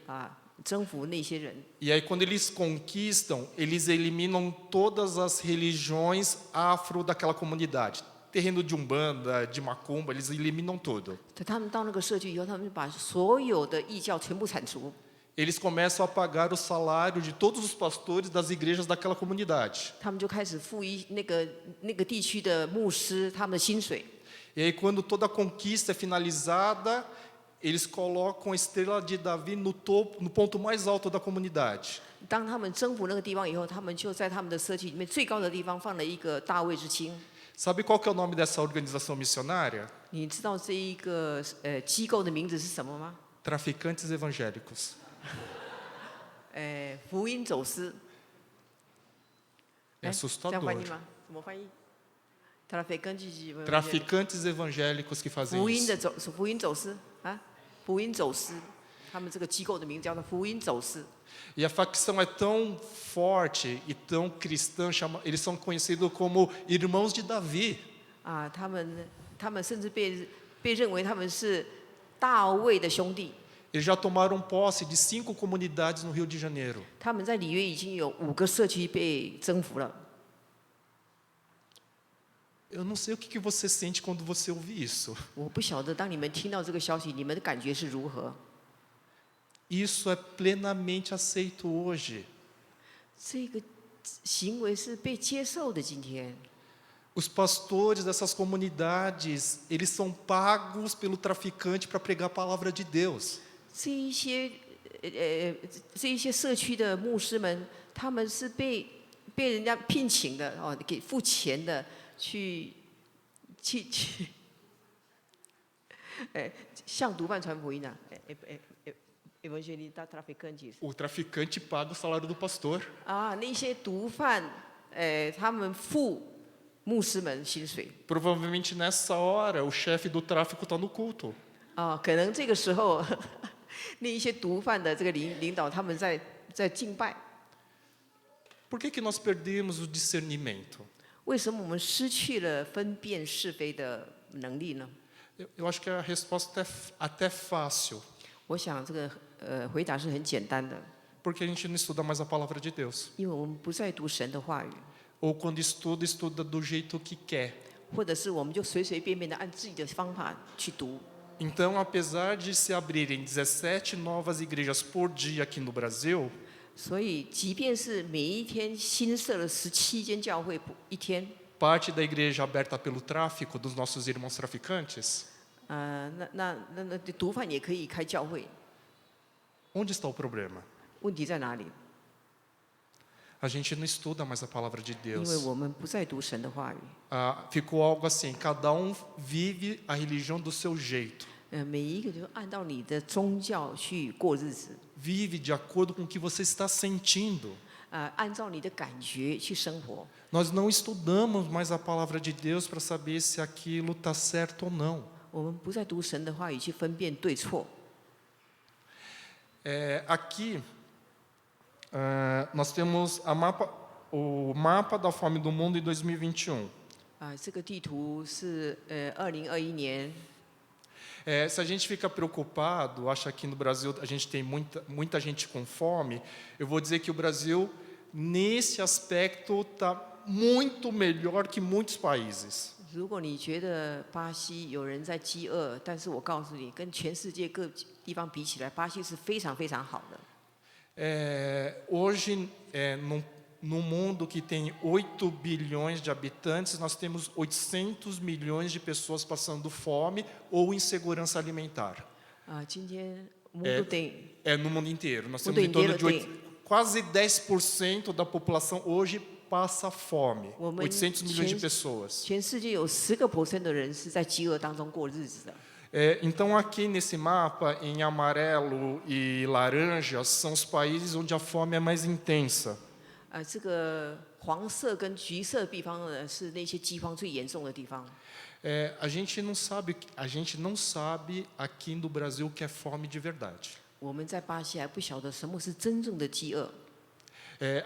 征服那些人。 E aí quando eles conquistam, eles eliminam todas as religiões afro daquela comunidade. Terreno de umbanda, de macumba, eles eliminam tudo. 他们到那个社区以后，他们就把所有的异教全部铲除。 Eles começam a pagar o salário de todos os pastores das igrejas daquela comunidade. 他们就开始付那个地区的牧师他们的薪水。 E aí quando toda a conquista é finalizada, eles colocam a estrela de Davi no topo, no ponto mais alto da comunidade. 当他们征服那个地方以后，他们就在他们的社区里面最高的地方放了一个大卫之星。 Sabe qual que é o nome dessa organização missionária? 你知道这一个机构的名字是什么吗？ Traficantes evangélicos. 福音走私。 É 这样翻译 assustador. 吗？怎么翻译 Traficantes evangélicos que fazem 福音 isso. 的福音走私啊，福音走私。他们这个机构的名字叫做福音走私。 E a facção é tão forte e tão cristã, eles são conhecidos como irmãos de Davi. 他们甚至被认为他们是大卫的兄弟。 Eles já tomaram posse de 5 comunidades no Rio de Janeiro. 他们在里约已经有5个社区被征服了。 Eu não sei o que você sente quando você ouve isso. 我不晓得当你们听到这个消息，你们的感觉是如何？ Isso é plenamente aceito hoje. 这个行为是被接受的。今天， Os pastores dessas comunidades, eles são pagos pelo traficante para pregar a palavra de Deus. 这一些社区的牧师们，他们是被人家聘请的给付钱的去向毒贩传福音的。O traficante paga o salário do pastor. 那些毒贩，他们付牧师们薪水。 Provavelmente nessa hora o chefe do tráfico está no culto. 可能这个时候，那一些毒贩的这个领导，他们在敬拜。 Por que nós perdemos o discernimento? 为什么我们失去了分辨是非的能力呢？ Eu acho que a resposta é até fácil. 我想这个回答是很简单的， Porque a gente não estuda mais a palavra de Deus. 因为我们不再读神的话语， Ou quando estuda, estuda do jeito que quer. 或者是我们就随随便便的按自己的方法去读。 Então, apesar de se abrirem 17 novas igrejas por dia aqui no Brasil, 所以，即便是每一天新设了17间教会一天， parte da igreja aberta pelo tráfico dos nossos irmãos traficantes, 那毒贩也可以开教会， onde está o problema? 问题在哪里？ A gente não estuda mais a palavra de 因为 Deus. 我们不再读神的话语。 Ficou algo assim, cada um vive a religião do seu jeito. 每一个就按照你的宗教去过日子， Vive de acordo com o que você está sentindo. 按照你的感觉去生活。 Nós não estudamos mais a palavra de Deus para saber se aquilo está certo ou não. 我们不再读神的话语去分辨对错。 Aqui, nós temos o mapa da fome do mundo em 2021. 这个地图是2021年。 Se a gente fica preocupado, acha que no Brasil a gente tem muita gente com fome, eu vou dizer que o Brasil, nesse aspecto, está muito melhor que muitos países. 如果你觉得巴西有人在饥饿，但是我告诉你，跟全世界各地方比起来，巴西是非常非常好的。 Hoje, no mundo que tem 8 bilhões de habitantes, nós temos 800 milhões de pessoas passando fome ou insegurança alimentar. 今天 mundo tem No mundo inteiro. Nós Mundo temos em torno inteiro de quase 10% da população hoje passa fome. 我们 800 milhões de pessoas. 全世界有10% 的人是在饥饿当中过日子的。 Então, aqui nesse mapa, em amarelo e laranja, são os países onde a fome é mais intensa. 这个黄色跟橘色的地方呢，是那些饥荒最严重的地方。 A gente não sabe aqui no Brasil o que é fome de verdade. 我们在巴西还不晓得什么是真正的饥饿。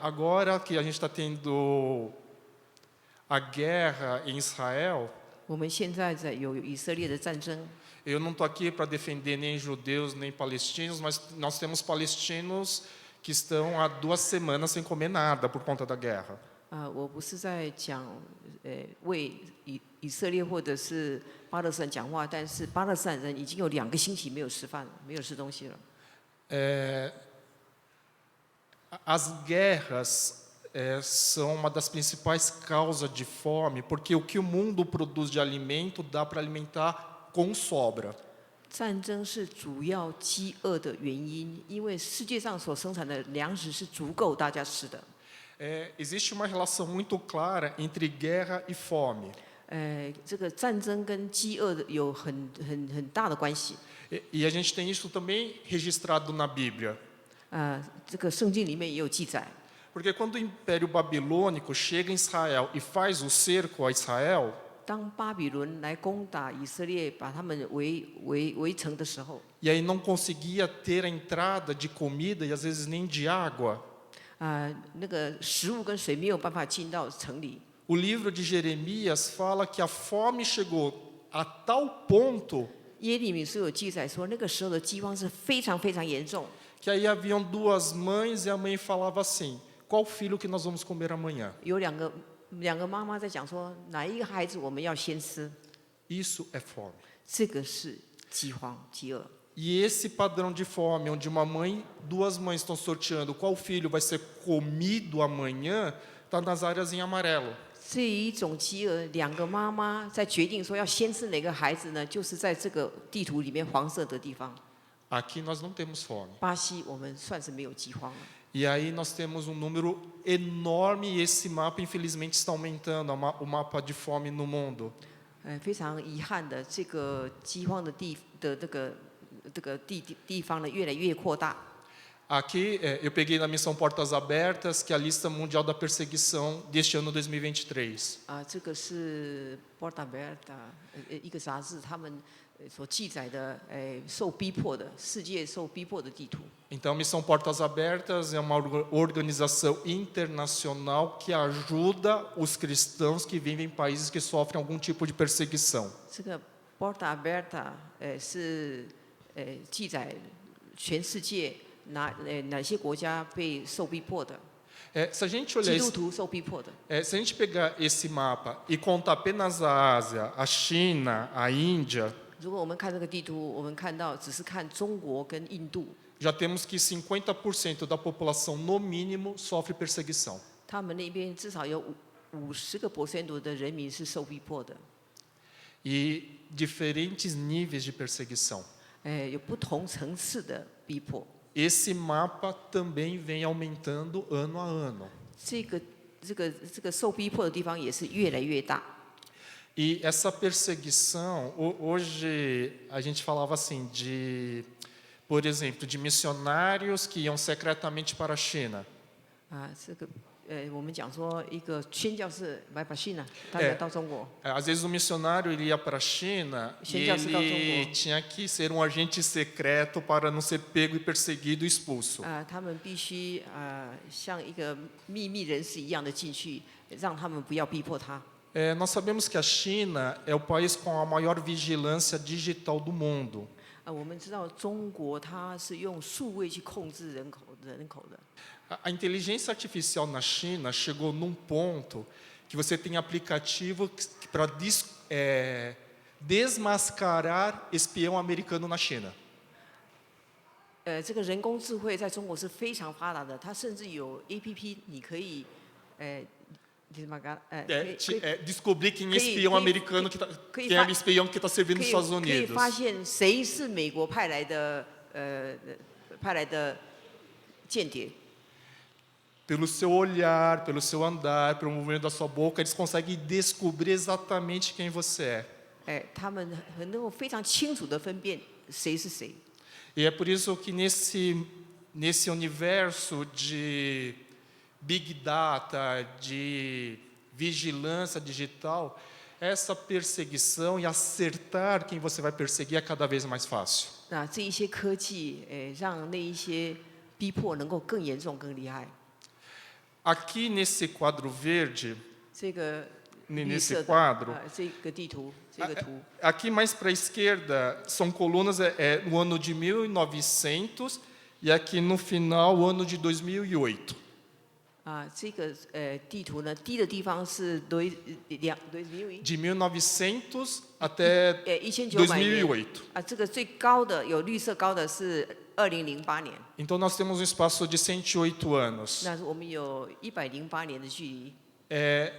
Agora que a gente está tendo a guerra em Israel, 我们现在有以色列的战争， eu não estou aqui para defender nem judeus nem palestinos, mas nós temos palestinos que estão há 2 semanas sem comer nada por conta da guerra. 我不是在讲为以色列或者是巴勒斯坦讲话，但是巴勒斯坦人已经有2个星期没有吃饭了，没有吃东西了。 As guerras são uma das principais causas de fome, porque o que o mundo produz de alimento dá para alimentar com sobra. 战争是主要饥饿的原因，因为世界上所生产的粮食是足够大家吃的。 Existe uma relação muito clara entre guerra e fome. 这个战争跟饥饿有很大的关系。 E a gente tem isso também registrado na Bíblia. 这个圣经里面也有记载。 Porque quando o Império Babilônico chega em Israel e faz o cerco a Israel, 当巴比伦来攻打以色列，把他们围城的时候， e aí não conseguia ter a entrada de comida e às vezes nem de água, 那个食物跟水没有办法进到城里。 o livro de Jeremias fala que a fome chegou a tal ponto 耶利米书有记载说，那个时候的饥荒是非常非常严重。 que aí haviam 2 mães e a mãe falava assim: qual filho que nós vamos comer amanhã? 有两个妈妈在讲说，哪一个孩子我们要先吃？ Isso é fome. 这个是饥荒、饥饿。 E esse padrão de fome, onde uma mãe, 2 mães estão sorteando qual filho vai ser comido amanhã, está nas áreas em amarelo. 这一种饥饿，2个妈妈在决定说要先吃哪个孩子呢？就是在这个地图里面黄色的地方。 Aqui nós não temos fome. 巴西我们算是没有饥荒了。 E aí nós temos um número enorme e esse mapa infelizmente está aumentando, o mapa de fome no mundo. 非常遗憾的，这个饥荒的这个地方呢，越来越扩大。 Aqui eu peguei na missão Portas Abertas, que é a lista mundial da perseguição deste ano 2023. 这个是 Porta Aberta 一个杂志他们所记载的，受逼迫的世界受逼迫的地图。 Então, a Missão Portas Abertas é uma organização internacional que ajuda os cristãos que vivem em países que sofrem algum tipo de perseguição. 这个 Porta Aberta 是记载全世界哪些国家被受逼迫的， Se a gente olhar 基督徒受逼迫的。 se a gente pegar esse mapa e contar apenas a Ásia, a China, a Índia, 如果我们看这个地图，我们看到只是看中国跟印度， já temos que 50% da população, no mínimo, sofre perseguição. 他们那边至少有50% 的人民是受逼迫的， E diferentes níveis de perseguição. 有不同层次的逼迫。 Esse mapa também vem aumentando ano a ano. 这个受逼迫的地方也是越来越大。 E essa perseguição, hoje a gente falava assim por exemplo, de missionários que iam secretamente para a China. 这个我们讲说一个宣教士来把信啊，他要到中国。 Às vezes o missionário ele ia para a China e ele tinha que ser um agente secreto para não ser pego e perseguido e expulso. 他们必须像一个秘密人士一样的进去，让他们不要逼迫他。 Nós sabemos que a China é o país com a maior vigilância digital do mundo. 我们知道中国它是用数位去控制人口的。 A inteligência artificial na China chegou num ponto que você tem aplicativo para desmascarar espião americano na China. 这个人工智慧在中国是非常发达的，它甚至有 APP， 你可以Descobrir quem é espião americano, quem é espião que está servindo nos Estados 可以 Unidos. 发现谁是美国派来的间谍。 Pelo seu olhar, pelo seu andar, pelo movimento da sua boca, eles conseguem descobrir exatamente quem você é. 他们很能够非常清楚地分辨谁是谁。 E é por isso que nesse universo de Big Data, de vigilância digital, essa perseguição e acertar quem você vai perseguir é cada vez mais fácil. 那这一些科技，让那一些逼迫能够更严重、更厉害。 Aqui nesse quadro verde, 这个绿 nesse 色的 quadro, 这个地图，这个图， aqui mais para a esquerda são colunas no ano de 1900 e aqui no final o ano de 2008. 这个地图呢，低的地方是2000 De 1900 até 1900年 2008. 这个最高的有绿色高的是2008年， Então nós temos um espaço de 108 anos. 那我们有108年的距离。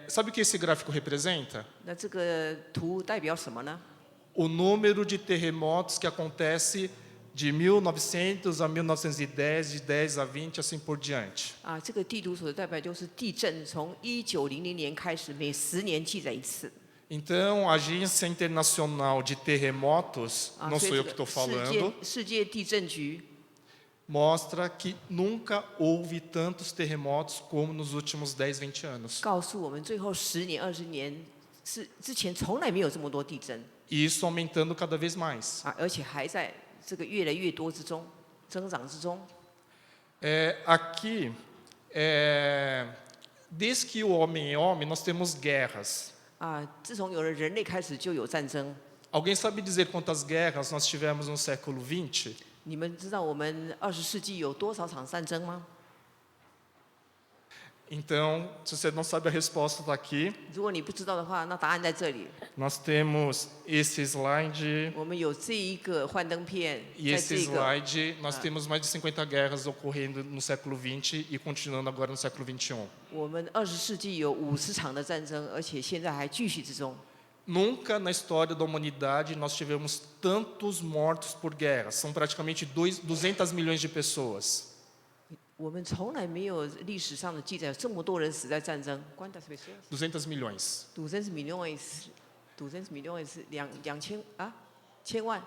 Sabe o que esse gráfico representa? 那这个图代表什么呢？ O número de terremotos que acontece de 1900 a 1910, de 10 a 20, assim por diante. 这个地图所代表就是地震，从1900年开始，每10年记载一次。 Então, a Agência Internacional de Terremotos, não 所以 sou eu 这 que estou 个 falando, 世界地震局 mostra que nunca houve tantos terremotos como nos últimos 10, 20 anos. 告诉我们，最后10年、20年是之前从来没有这么多地震， E isso aumentando cada vez mais. 而且还在这个越来越多之中增长之中。 Aqui, desde que o homem é homem, nós temos guerras. 自从有了人类开始就有战争。 Alguém sabe dizer quantas guerras nós tivemos no século XX? 你们知道我们20世纪有多少场战争吗？ Então, se você não sabe a resposta, está aqui. 如果你不知道的话，那答案在这里。 Nós temos esse slide 我们有这一个幻灯片， e 在 esse 这个 slide. Nós temos mais de 50 guerras ocorrendo no século XX e continuando agora no século XXI. 我们20世纪有50场的战争，而且现在还继续之中。 Nunca na história da humanidade nós tivemos tantos mortos por guerra. São praticamente 200 milhões de pessoas. 我们从来没有历史上的记载有这么多人死在战争。¿Cuántas personas? 200 milhões. 200 milhões, 200 milhões, 千万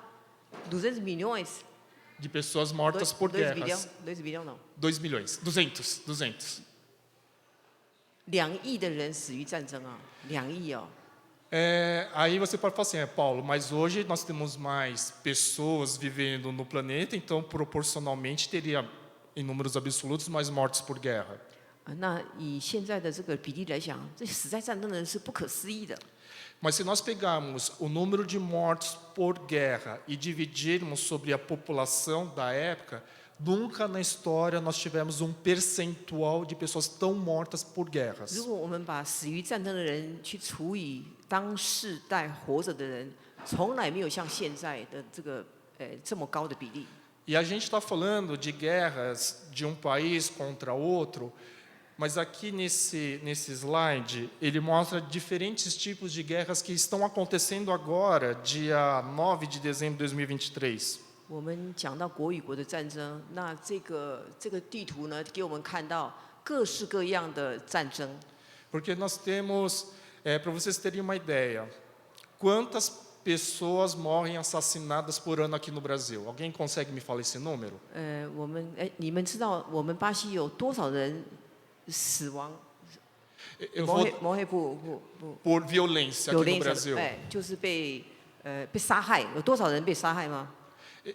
，200 milhões. De pessoas mortas por guerras. 2 bilhão não. 2 milhões. 200. 2亿的人死于战争啊，2亿哦。 Aí você pode falar assim, Paulo, mas hoje nós temos mais pessoas vivendo no planeta, então proporcionalmente teria, em números absolutos, mais mortos por guerra. 那以现在的这个比例来讲，这死在战争的人是不可思议的。 Mas se nós pegarmos o número de mortos por guerra e dividirmos sobre a população da época, nunca na história nós tivemos um percentual de pessoas tão mortas por guerras. 如果我们把死于战争的人去除以当世代活着的人，从来没有像现在的这个这么高的比例。 E a gente está falando de guerras de um país contra outro, mas aqui nesse slide ele mostra diferentes tipos de guerras que estão acontecendo agora, dia 9 de dezembro de 2023. 我们讲到国与国的战争，那这个地图呢，给我们看到各式各样的战争。 Porque nós temos, para vocês terem uma ideia, quantas pessoas morrem assassinadas por ano aqui no Brasil? Alguém consegue me falar esse número? 你们知道我们巴西有多少人死亡？ Eu vou 摸黑不 por violência aqui no Brasil. 就是被杀害，有多少人被杀害吗？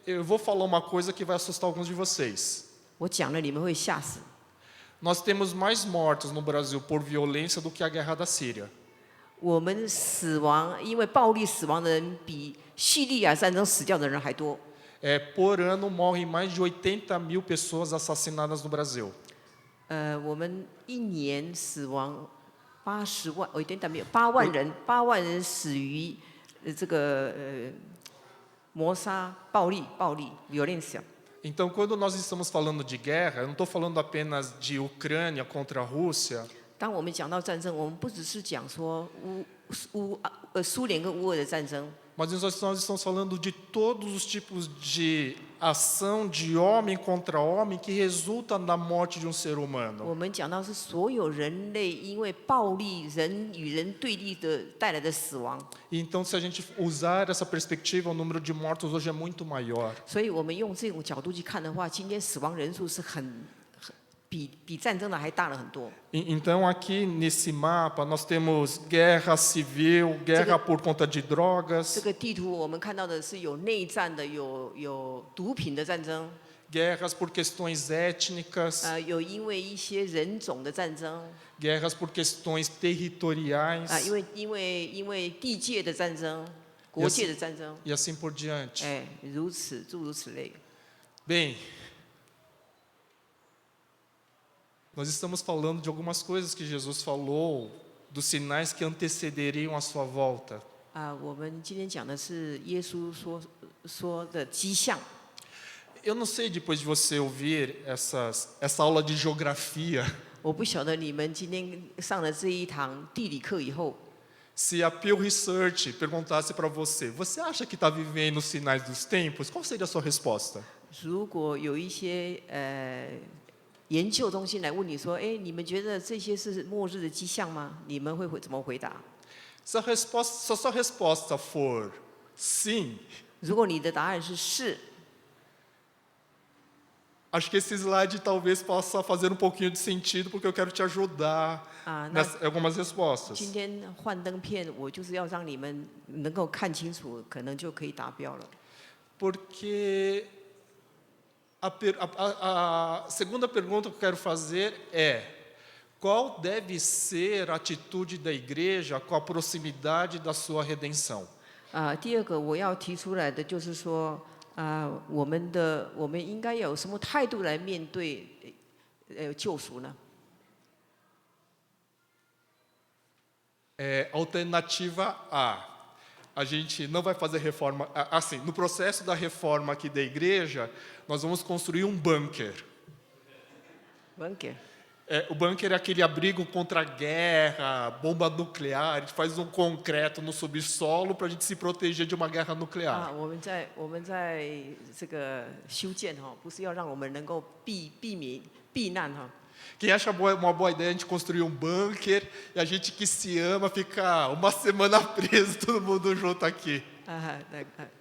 Eu vou falar uma coisa que vai assustar alguns de vocês. 我讲了你们会吓死。 Nós temos mais mortos no Brasil por violência do que a guerra da Síria. 我们死亡因为暴力死亡的人比叙利亚战争死掉的人还多。 Por ano morrem mais de 80 mil pessoas assassinadas no Brasil. 我们一年死亡80万，有一点点没有8万人死于这个谋杀、暴力、violência。 Então, quando nós estamos falando de guerra, eu não estou falando apenas de Ucrânia contra a Rússia, 当我们讲到战争，我们不只是讲说苏联跟乌俄的战争， mas nós estamos falando de todos os tipos de ação de homem contra homem que resulta na morte de um ser 我 humano. 们讲到是所有人类因为暴力、人与人对立的带来的死亡， Então, se a gente usar essa perspectiva, o número de mortos hoje é muito maior. 所以我们用这种角度去看的话，今天死亡人数是比战争的还大了很多。 Então, aqui nesse mapa, nós temos guerra civil, guerra por conta de 这 drogas, 个地图我们看到的是有内战的，有毒品的战争， guerras por questões étnicas, 有因为一些人种的战争， guerras por questões territoriais 因为地界的战争、国界的战争， e assim por diante. 诸如此类。 Bem, nós estamos falando de algumas coisas que Jesus falou, dos sinais que antecederiam a sua volta. 我们今天讲的是耶稣说的迹象。 Eu não sei, depois de você ouvir essa aula de geografia, 我不晓得你们今天上了这一堂地理课以后， se a Pew Research perguntasse para você, você acha que está vivendo os sinais dos tempos? Qual seria a sua resposta? 如果有一些研究中心来问你说，你们觉得这些是末日的迹象吗？你们会怎么回答？ Se a sua resposta for sim, 如果你的答案是是， acho que esse slide talvez possa fazer um pouquinho de sentido, porque eu quero te ajudar em algumas respostas. 今天幻灯片，我就是要让你们能够看清楚，可能就可以达标了。 Porque a segunda pergunta que eu quero fazer é: qual deve ser a atitude da igreja com a proximidade da sua redenção? 第二个我要提出来的就是说，我们应该有什么态度来面对救赎呢？ Alternativa A gente não vai fazer reforma. Assim, no processo da reforma aqui da igreja, nós vamos construir um bunker. Bunker. O bunker é aquele abrigo contra a guerra, bomba nuclear. A gente faz um concreto no subsolo para a gente se proteger de uma guerra nuclear. 我们在这个修建不是要让我们能够避难 Quem acha uma boa ideia a gente construir um bunker e a gente que se ama ficar uma semana preso, todo mundo junto aqui?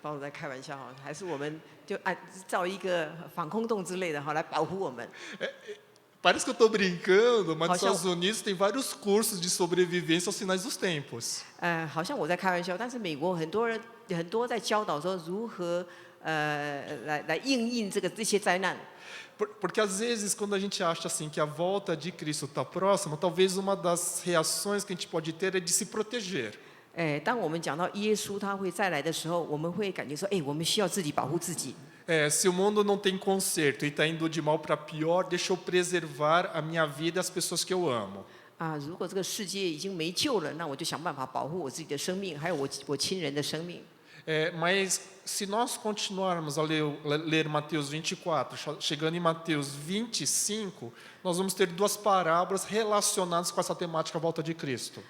保罗在开玩笑还是我们就造一个防空洞之类的来保护我们。 Parece que eu estou brincando, mas nos Estados Unidos tem vários cursos de sobrevivência aos sinais dos tempos. 好像我在开玩笑，但是美国很多在教导说如何来应这些灾难。 Porque às vezes quando a gente acha assim que a volta de Cristo está próxima, talvez uma das reações que a gente pode ter é de se proteger. 当我们讲到耶稣他会再来的时候，我们会感觉说，我们需要自己保护自己。 Se o mundo não tem conserto e está indo de mal para pior, deixa eu preservar a minha vida e as pessoas que eu amo. 如果这个世界已经没救了，那我就想办法保护我自己的生命，还有我亲人的生命。 Mas se nós continuarmos a ler Mateus 24, chegando em Mateus 25, nós vamos ter duas parábolas relacionadas com essa temática a volta de Cristo.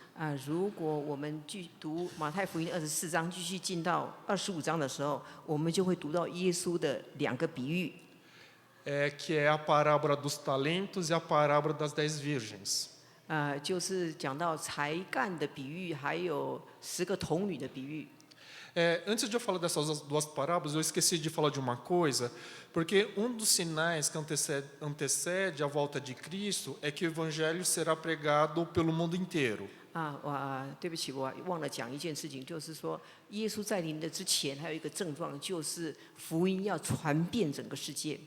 如果我们去读马太福音24章，继续进到25章的时候，我们就会读到耶稣的2个比喻。 Que é a parábola dos talentos e a parábola das 10 virgens. 就是讲到才干的比喻，还有10个童女的比喻。 Antes de eu falar dessas duas parábolas, eu esqueci de falar de uma coisa, porque um dos sinais que antecede a volta de Cristo é que o evangelho será pregado pelo mundo inteiro. 对不起，我忘了讲一件事情，就是说耶稣在临的之前，还有一个症状，就是福音要传遍整个世界。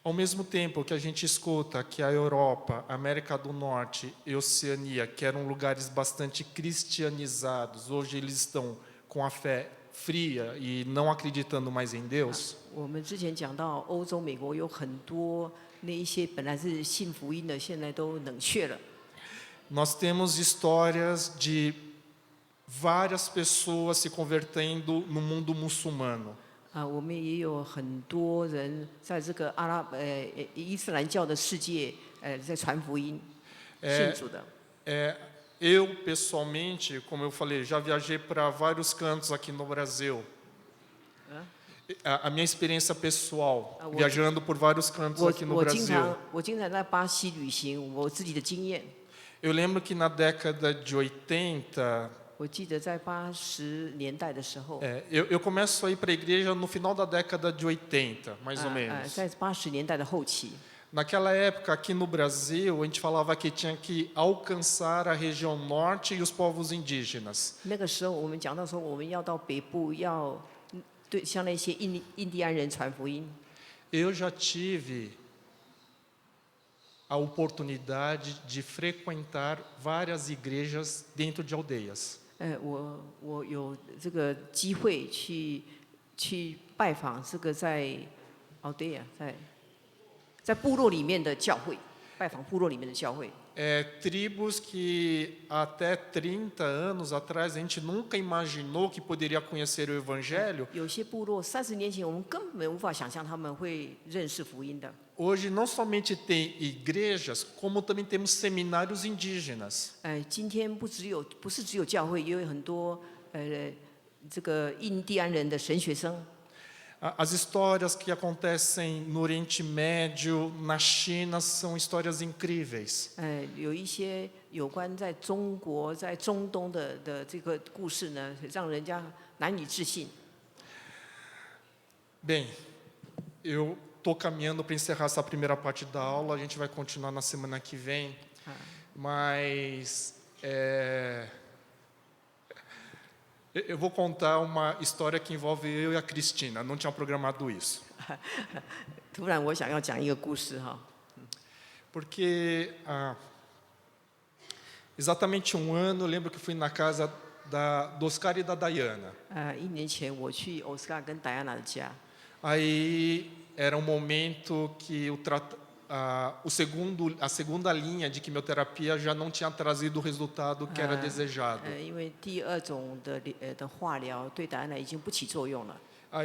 Ao mesmo tempo que a gente escuta que a Europa, a América do Norte e Oceania, que eram lugares bastante cristianizados, hoje eles estão com a fé fria e não acreditando mais em Deus, 我们之前讲到欧洲、美国有很多那一些本来是信福音的，现在都冷却了。 nós temos histórias de várias pessoas se convertendo no mundo muçulmano. 我们也有很多人在这个伊斯兰教的世界，在传福音，信主的。 Eu, pessoalmente, como eu falei, já viajei para vários cantos aqui no Brasil. A minha experiência pessoal, viajando por vários cantos aqui no 我经 Brasil. 常我经常在巴西旅行，我自己的经验。 Eu lembro que na década de 80, 我记得在80年代的时候， eu começo a ir para a igreja no final da década de 80, mais ou menos. 在80年代的后期， Naquela época, aqui no Brasil, a gente falava que tinha que alcançar a região norte e os povos indígenas. 那个时候我们讲到说，我们要到北部，要对向那些印第安人传福音。 Eu já tive a oportunidade de frequentar várias igrejas dentro de aldeias. 我有这个机会去拜访这个在在部落里面的教会，拜访部落里面的教会。 Tribos que até 30 anos atrás a gente nunca imaginou que poderia conhecer o Evangelho. 有些部落30年前我们根本无法想象他们会认识福音的。 Hoje não somente tem igrejas, como também temos seminários indígenas. 今天不是只有教会，也有很多这个印第安人的神学生。 As histórias que acontecem no Oriente Médio, na China, são histórias incríveis. 有一些有关在中国、在中东的这个故事呢，让人家难以置信。 Bem, eu estou caminhando para encerrar essa primeira parte da aula. A gente vai continuar na semana que vem. Mas eu vou contar uma história que envolve eu e a Cristina. Não tinha programado isso. 突然我想要讲一个故事哈， Porque exatamente um ano eu lembro que fui na casa do Oscar e da Dayana. 1年前我去奥斯卡跟戴安娜的家， Aí era um momento que a segunda linha de quimioterapia já não tinha trazido o resultado que era desejado. 因为第2种的化疗对戴安娜已经不起作用了。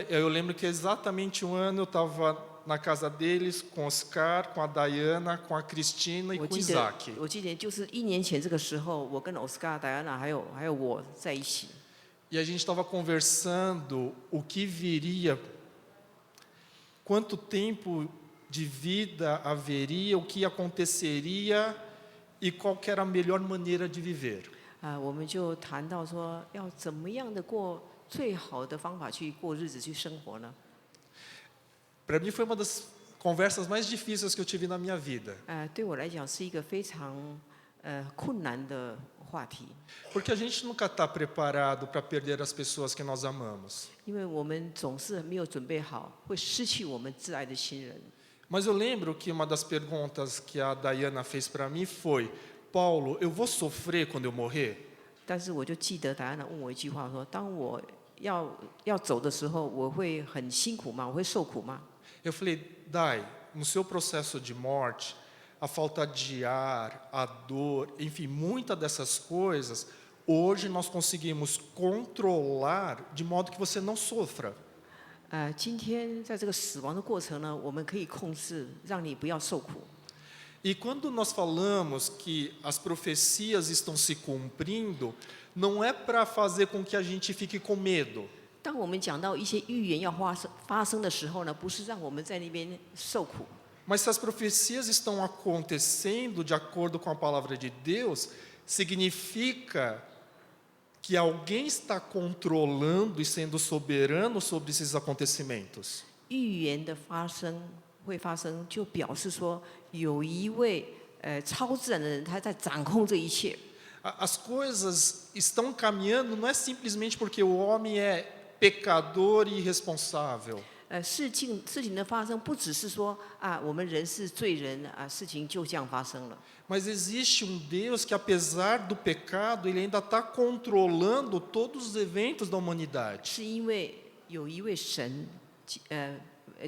Eu lembro que exatamente um ano eu estava na casa deles com o Oscar, com a Dayana, com a Cristina e 我 com o 记 Isaac. 得就是1年前这个时候，我跟奥斯卡、戴安娜还有我在一起。 E a gente estava conversando o que viria, quanto tempo de vida haveria, o que aconteceria e qual que era a melhor maneira de viver. 我们就谈到说，要怎么样的过最好的方法去过日子、去生活呢？ Para mim foi uma das conversas mais difíceis que eu tive na minha vida. 对我来讲是一个非常困难的话题， Porque a gente nunca está preparado para perder as pessoas que nós amamos. 因为我们总是没有准备好，会失去我们挚爱的亲人。 Mas eu lembro que uma das perguntas que a Dayana fez para mim foi: Paulo, eu vou sofrer quando eu morrer? 但是我就记得戴安娜问我一句话说：当我要走的时候，我会很辛苦吗？我会受苦吗？ Eu falei: Day, no seu processo de morte, a falta de ar, a dor, enfim, muitas dessas coisas, hoje nós conseguimos controlar de modo que você não sofra. 今天在这个死亡的过程呢，我们可以控制，让你不要受苦。 E quando nós falamos que as profecias estão se cumprindo, não é para fazer com que a gente fique com medo. 当我们讲到一些预言要发生的时候呢，不是让我们在那边受苦， Mas se as profecias estão acontecendo de acordo com a palavra de Deus, significa que alguém está controlando e sendo soberano sobre esses acontecimentos. 预言的会发生，就表示说有一位超自然的人，他在掌控这一切。 As coisas estão caminhando não é simplesmente porque o homem é pecador e irresponsável. 事情的发生，不只是说啊，我们人是罪人啊，事情就这样发生了。Mas existe Deus que, apesar do pecado, Ele ainda está controlando todos os eventos da humanidade. 是因为有一位神，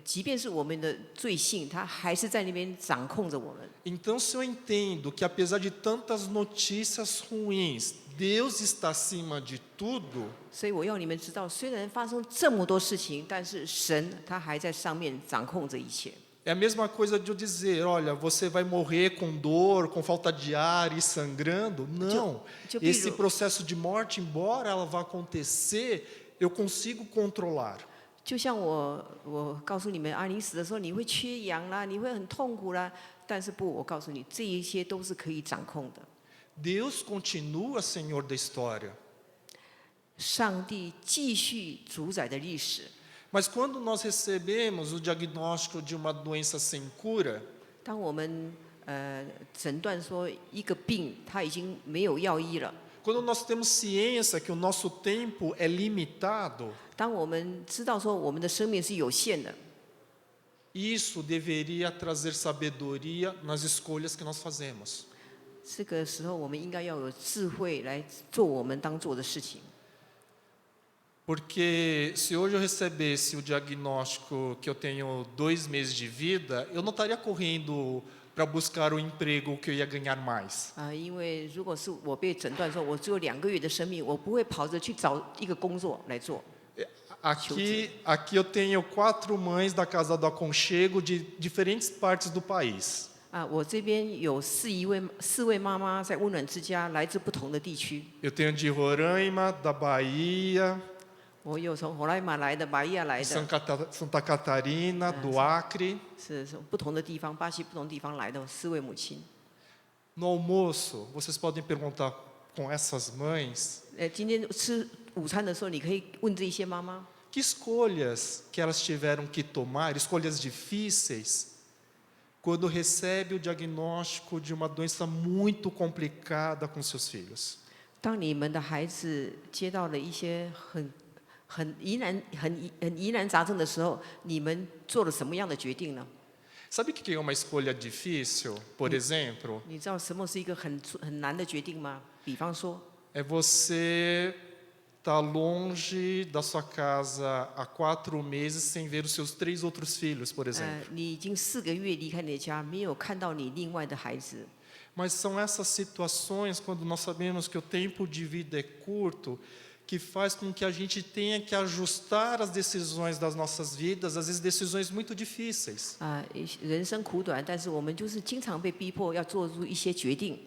即便是我们的罪性，他还是在那边掌控着我们。Então, se eu entendo que, apesar de tantas notícias ruins, Deus está acima de tudo, 所以我要你们知道，虽然发生这么多事情，但是神他还在上面掌控着一切。é a mesma coisa de eu dizer, olha, você vai morrer com dor, com falta de ar e sangrando. Não, esse processo de morte, embora ela vá acontecer, eu consigo controlar. 就像我告诉你们啊，你死的时候你会缺氧啦，你会很痛苦啦，但是不，我告诉你，这一些都是可以掌控的。 Deus continua Senhor da história. 上帝继续主宰的历史。 Mas quando nós recebemos o diagnóstico de uma doença sem cura, 当我们诊断说一个病它已经没有药医了， quando nós temos ciência que o nosso tempo é limitado, 当我们知道说我们的生命是有限的， isso deveria trazer sabedoria nas escolhas que nós fazemos. 这个时候我们应该要有智慧来做我们当做的事情。 Porque se hoje eu recebesse o diagnóstico que eu tenho 2 meses de vida, eu não estaria correndo para buscar o emprego que eu ia ganhar mais. 因为如果是我被诊断说我只有2个月的生命，我不会跑着去找一个工作来做。 Aqui eu tenho 4 mães da Casa do Aconchego de diferentes partes do país. 我这边有4位妈妈在温暖之家，来自不同的地区。 Eu tenho de Roraima, da Bahia, 我有从荷兰马来的、马利亚来的， Santa Catarina, do Acre. 是从不同的地方，巴西不同地方来的4位母亲。 No almoço, vocês podem perguntar com essas mães 今天吃午餐的时候，你可以问这些妈妈， que escolhas que elas tiveram que tomar, escolhas difíceis, quando recebe o diagnóstico de uma doença muito complicada com seus filhos. 当你们的孩子接到了一些很疑难杂症的时候，你们做了什么样的决定呢？ Sabe o que é uma escolha difícil, por exemplo? 你知道什么是一个很难的决定吗？比方说， É você estar longe da sua casa há 4 meses sem ver os seus 3 outros filhos, por exemplo. 你已经4个月离开你的家，没有看到你另外的孩子。 Mas são essas situações, quando nós sabemos que o tempo de vida é curto, que faz com que a gente tenha que ajustar as decisões das nossas vidas, às vezes decisões muito difíceis. 人生苦短，但是我们就是经常被逼迫要做出一些决定。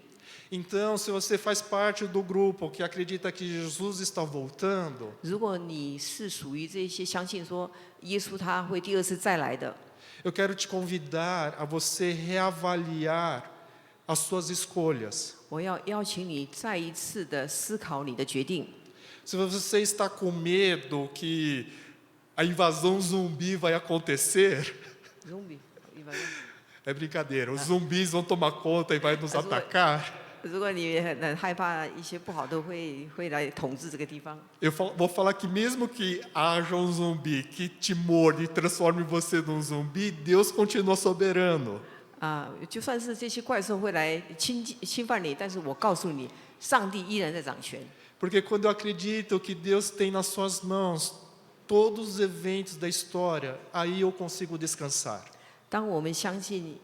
Então, se você faz parte do grupo que acredita que Jesus está voltando, 如果你是属于这些相信说耶稣他会第2次再来的， eu quero te convidar a você reavaliar as suas escolhas. 我要邀请你再一次的思考你的决定。 Se você está com medo que a invasão zumbi vai acontecer, é brincadeira, os zumbis vão tomar conta e vai nos atacar. 如果你很害怕一些不好的会来统治这个地方， Vou falar que mesmo que haja um zumbi que te morde e transforme você num zumbi, Deus continua soberano. 就算是这些怪兽会来侵犯你，但是我告诉你，上帝依然在掌权。 Porque quando eu acredito que Deus tem nas suas mãos todos os eventos da história, aí eu consigo descansar. 当我们相信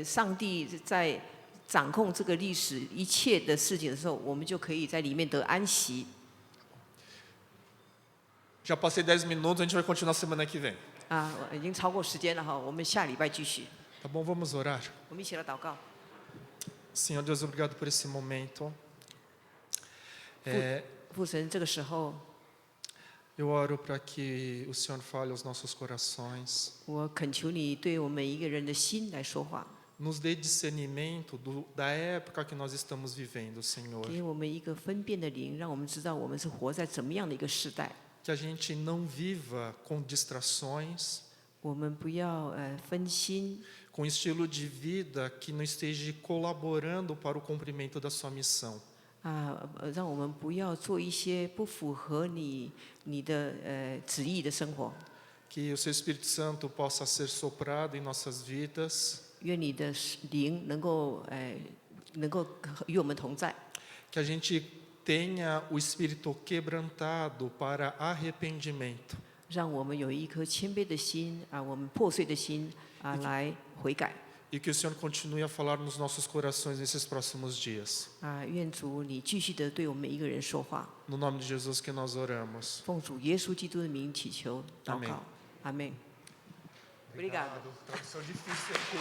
上帝在掌控这个历史一切的事情的时候，我们就可以在里面得安息。 Já passei 10 minutos, a gente vai continuar semana que vem. 已经超过时间了哈，我们下礼拜继续。 Tá bom, vamos orar. 我们一起来祷告。 Senhor Deus, obrigado por esse momento. 父神，这个时候， Eu oro para que o Senhor fale aos nossos corações, 我恳求你对我们每一个人的心来说话， nos dê discernimento da época que nós estamos vivendo, Senhor. 给我们一个分辨的灵，让我们知道我们是活在怎么样的一个时代。 Que a gente não viva com distrações, 我们不要分心， com estilo de vida que não esteja colaborando para o cumprimento da sua missão. 让我们不要做一些不符合你的旨意的生活。Que o seu Espírito Santo possa ser soprado em nossas vidas, 愿你的灵能够与我们同在， que a gente tenha o espírito quebrantado para arrependimento, 让我们有一颗谦卑的心我们破碎的心来悔改 e que o Senhor continue a falar nos nossos corações nesses próximos dias. 愿主你继续的对我们每一个人说话， No nome de Jesus que nós oramos. 奉主耶稣基督的名祈求祷 Amém 告，阿门。Obrigado. Tradução difícil aqui.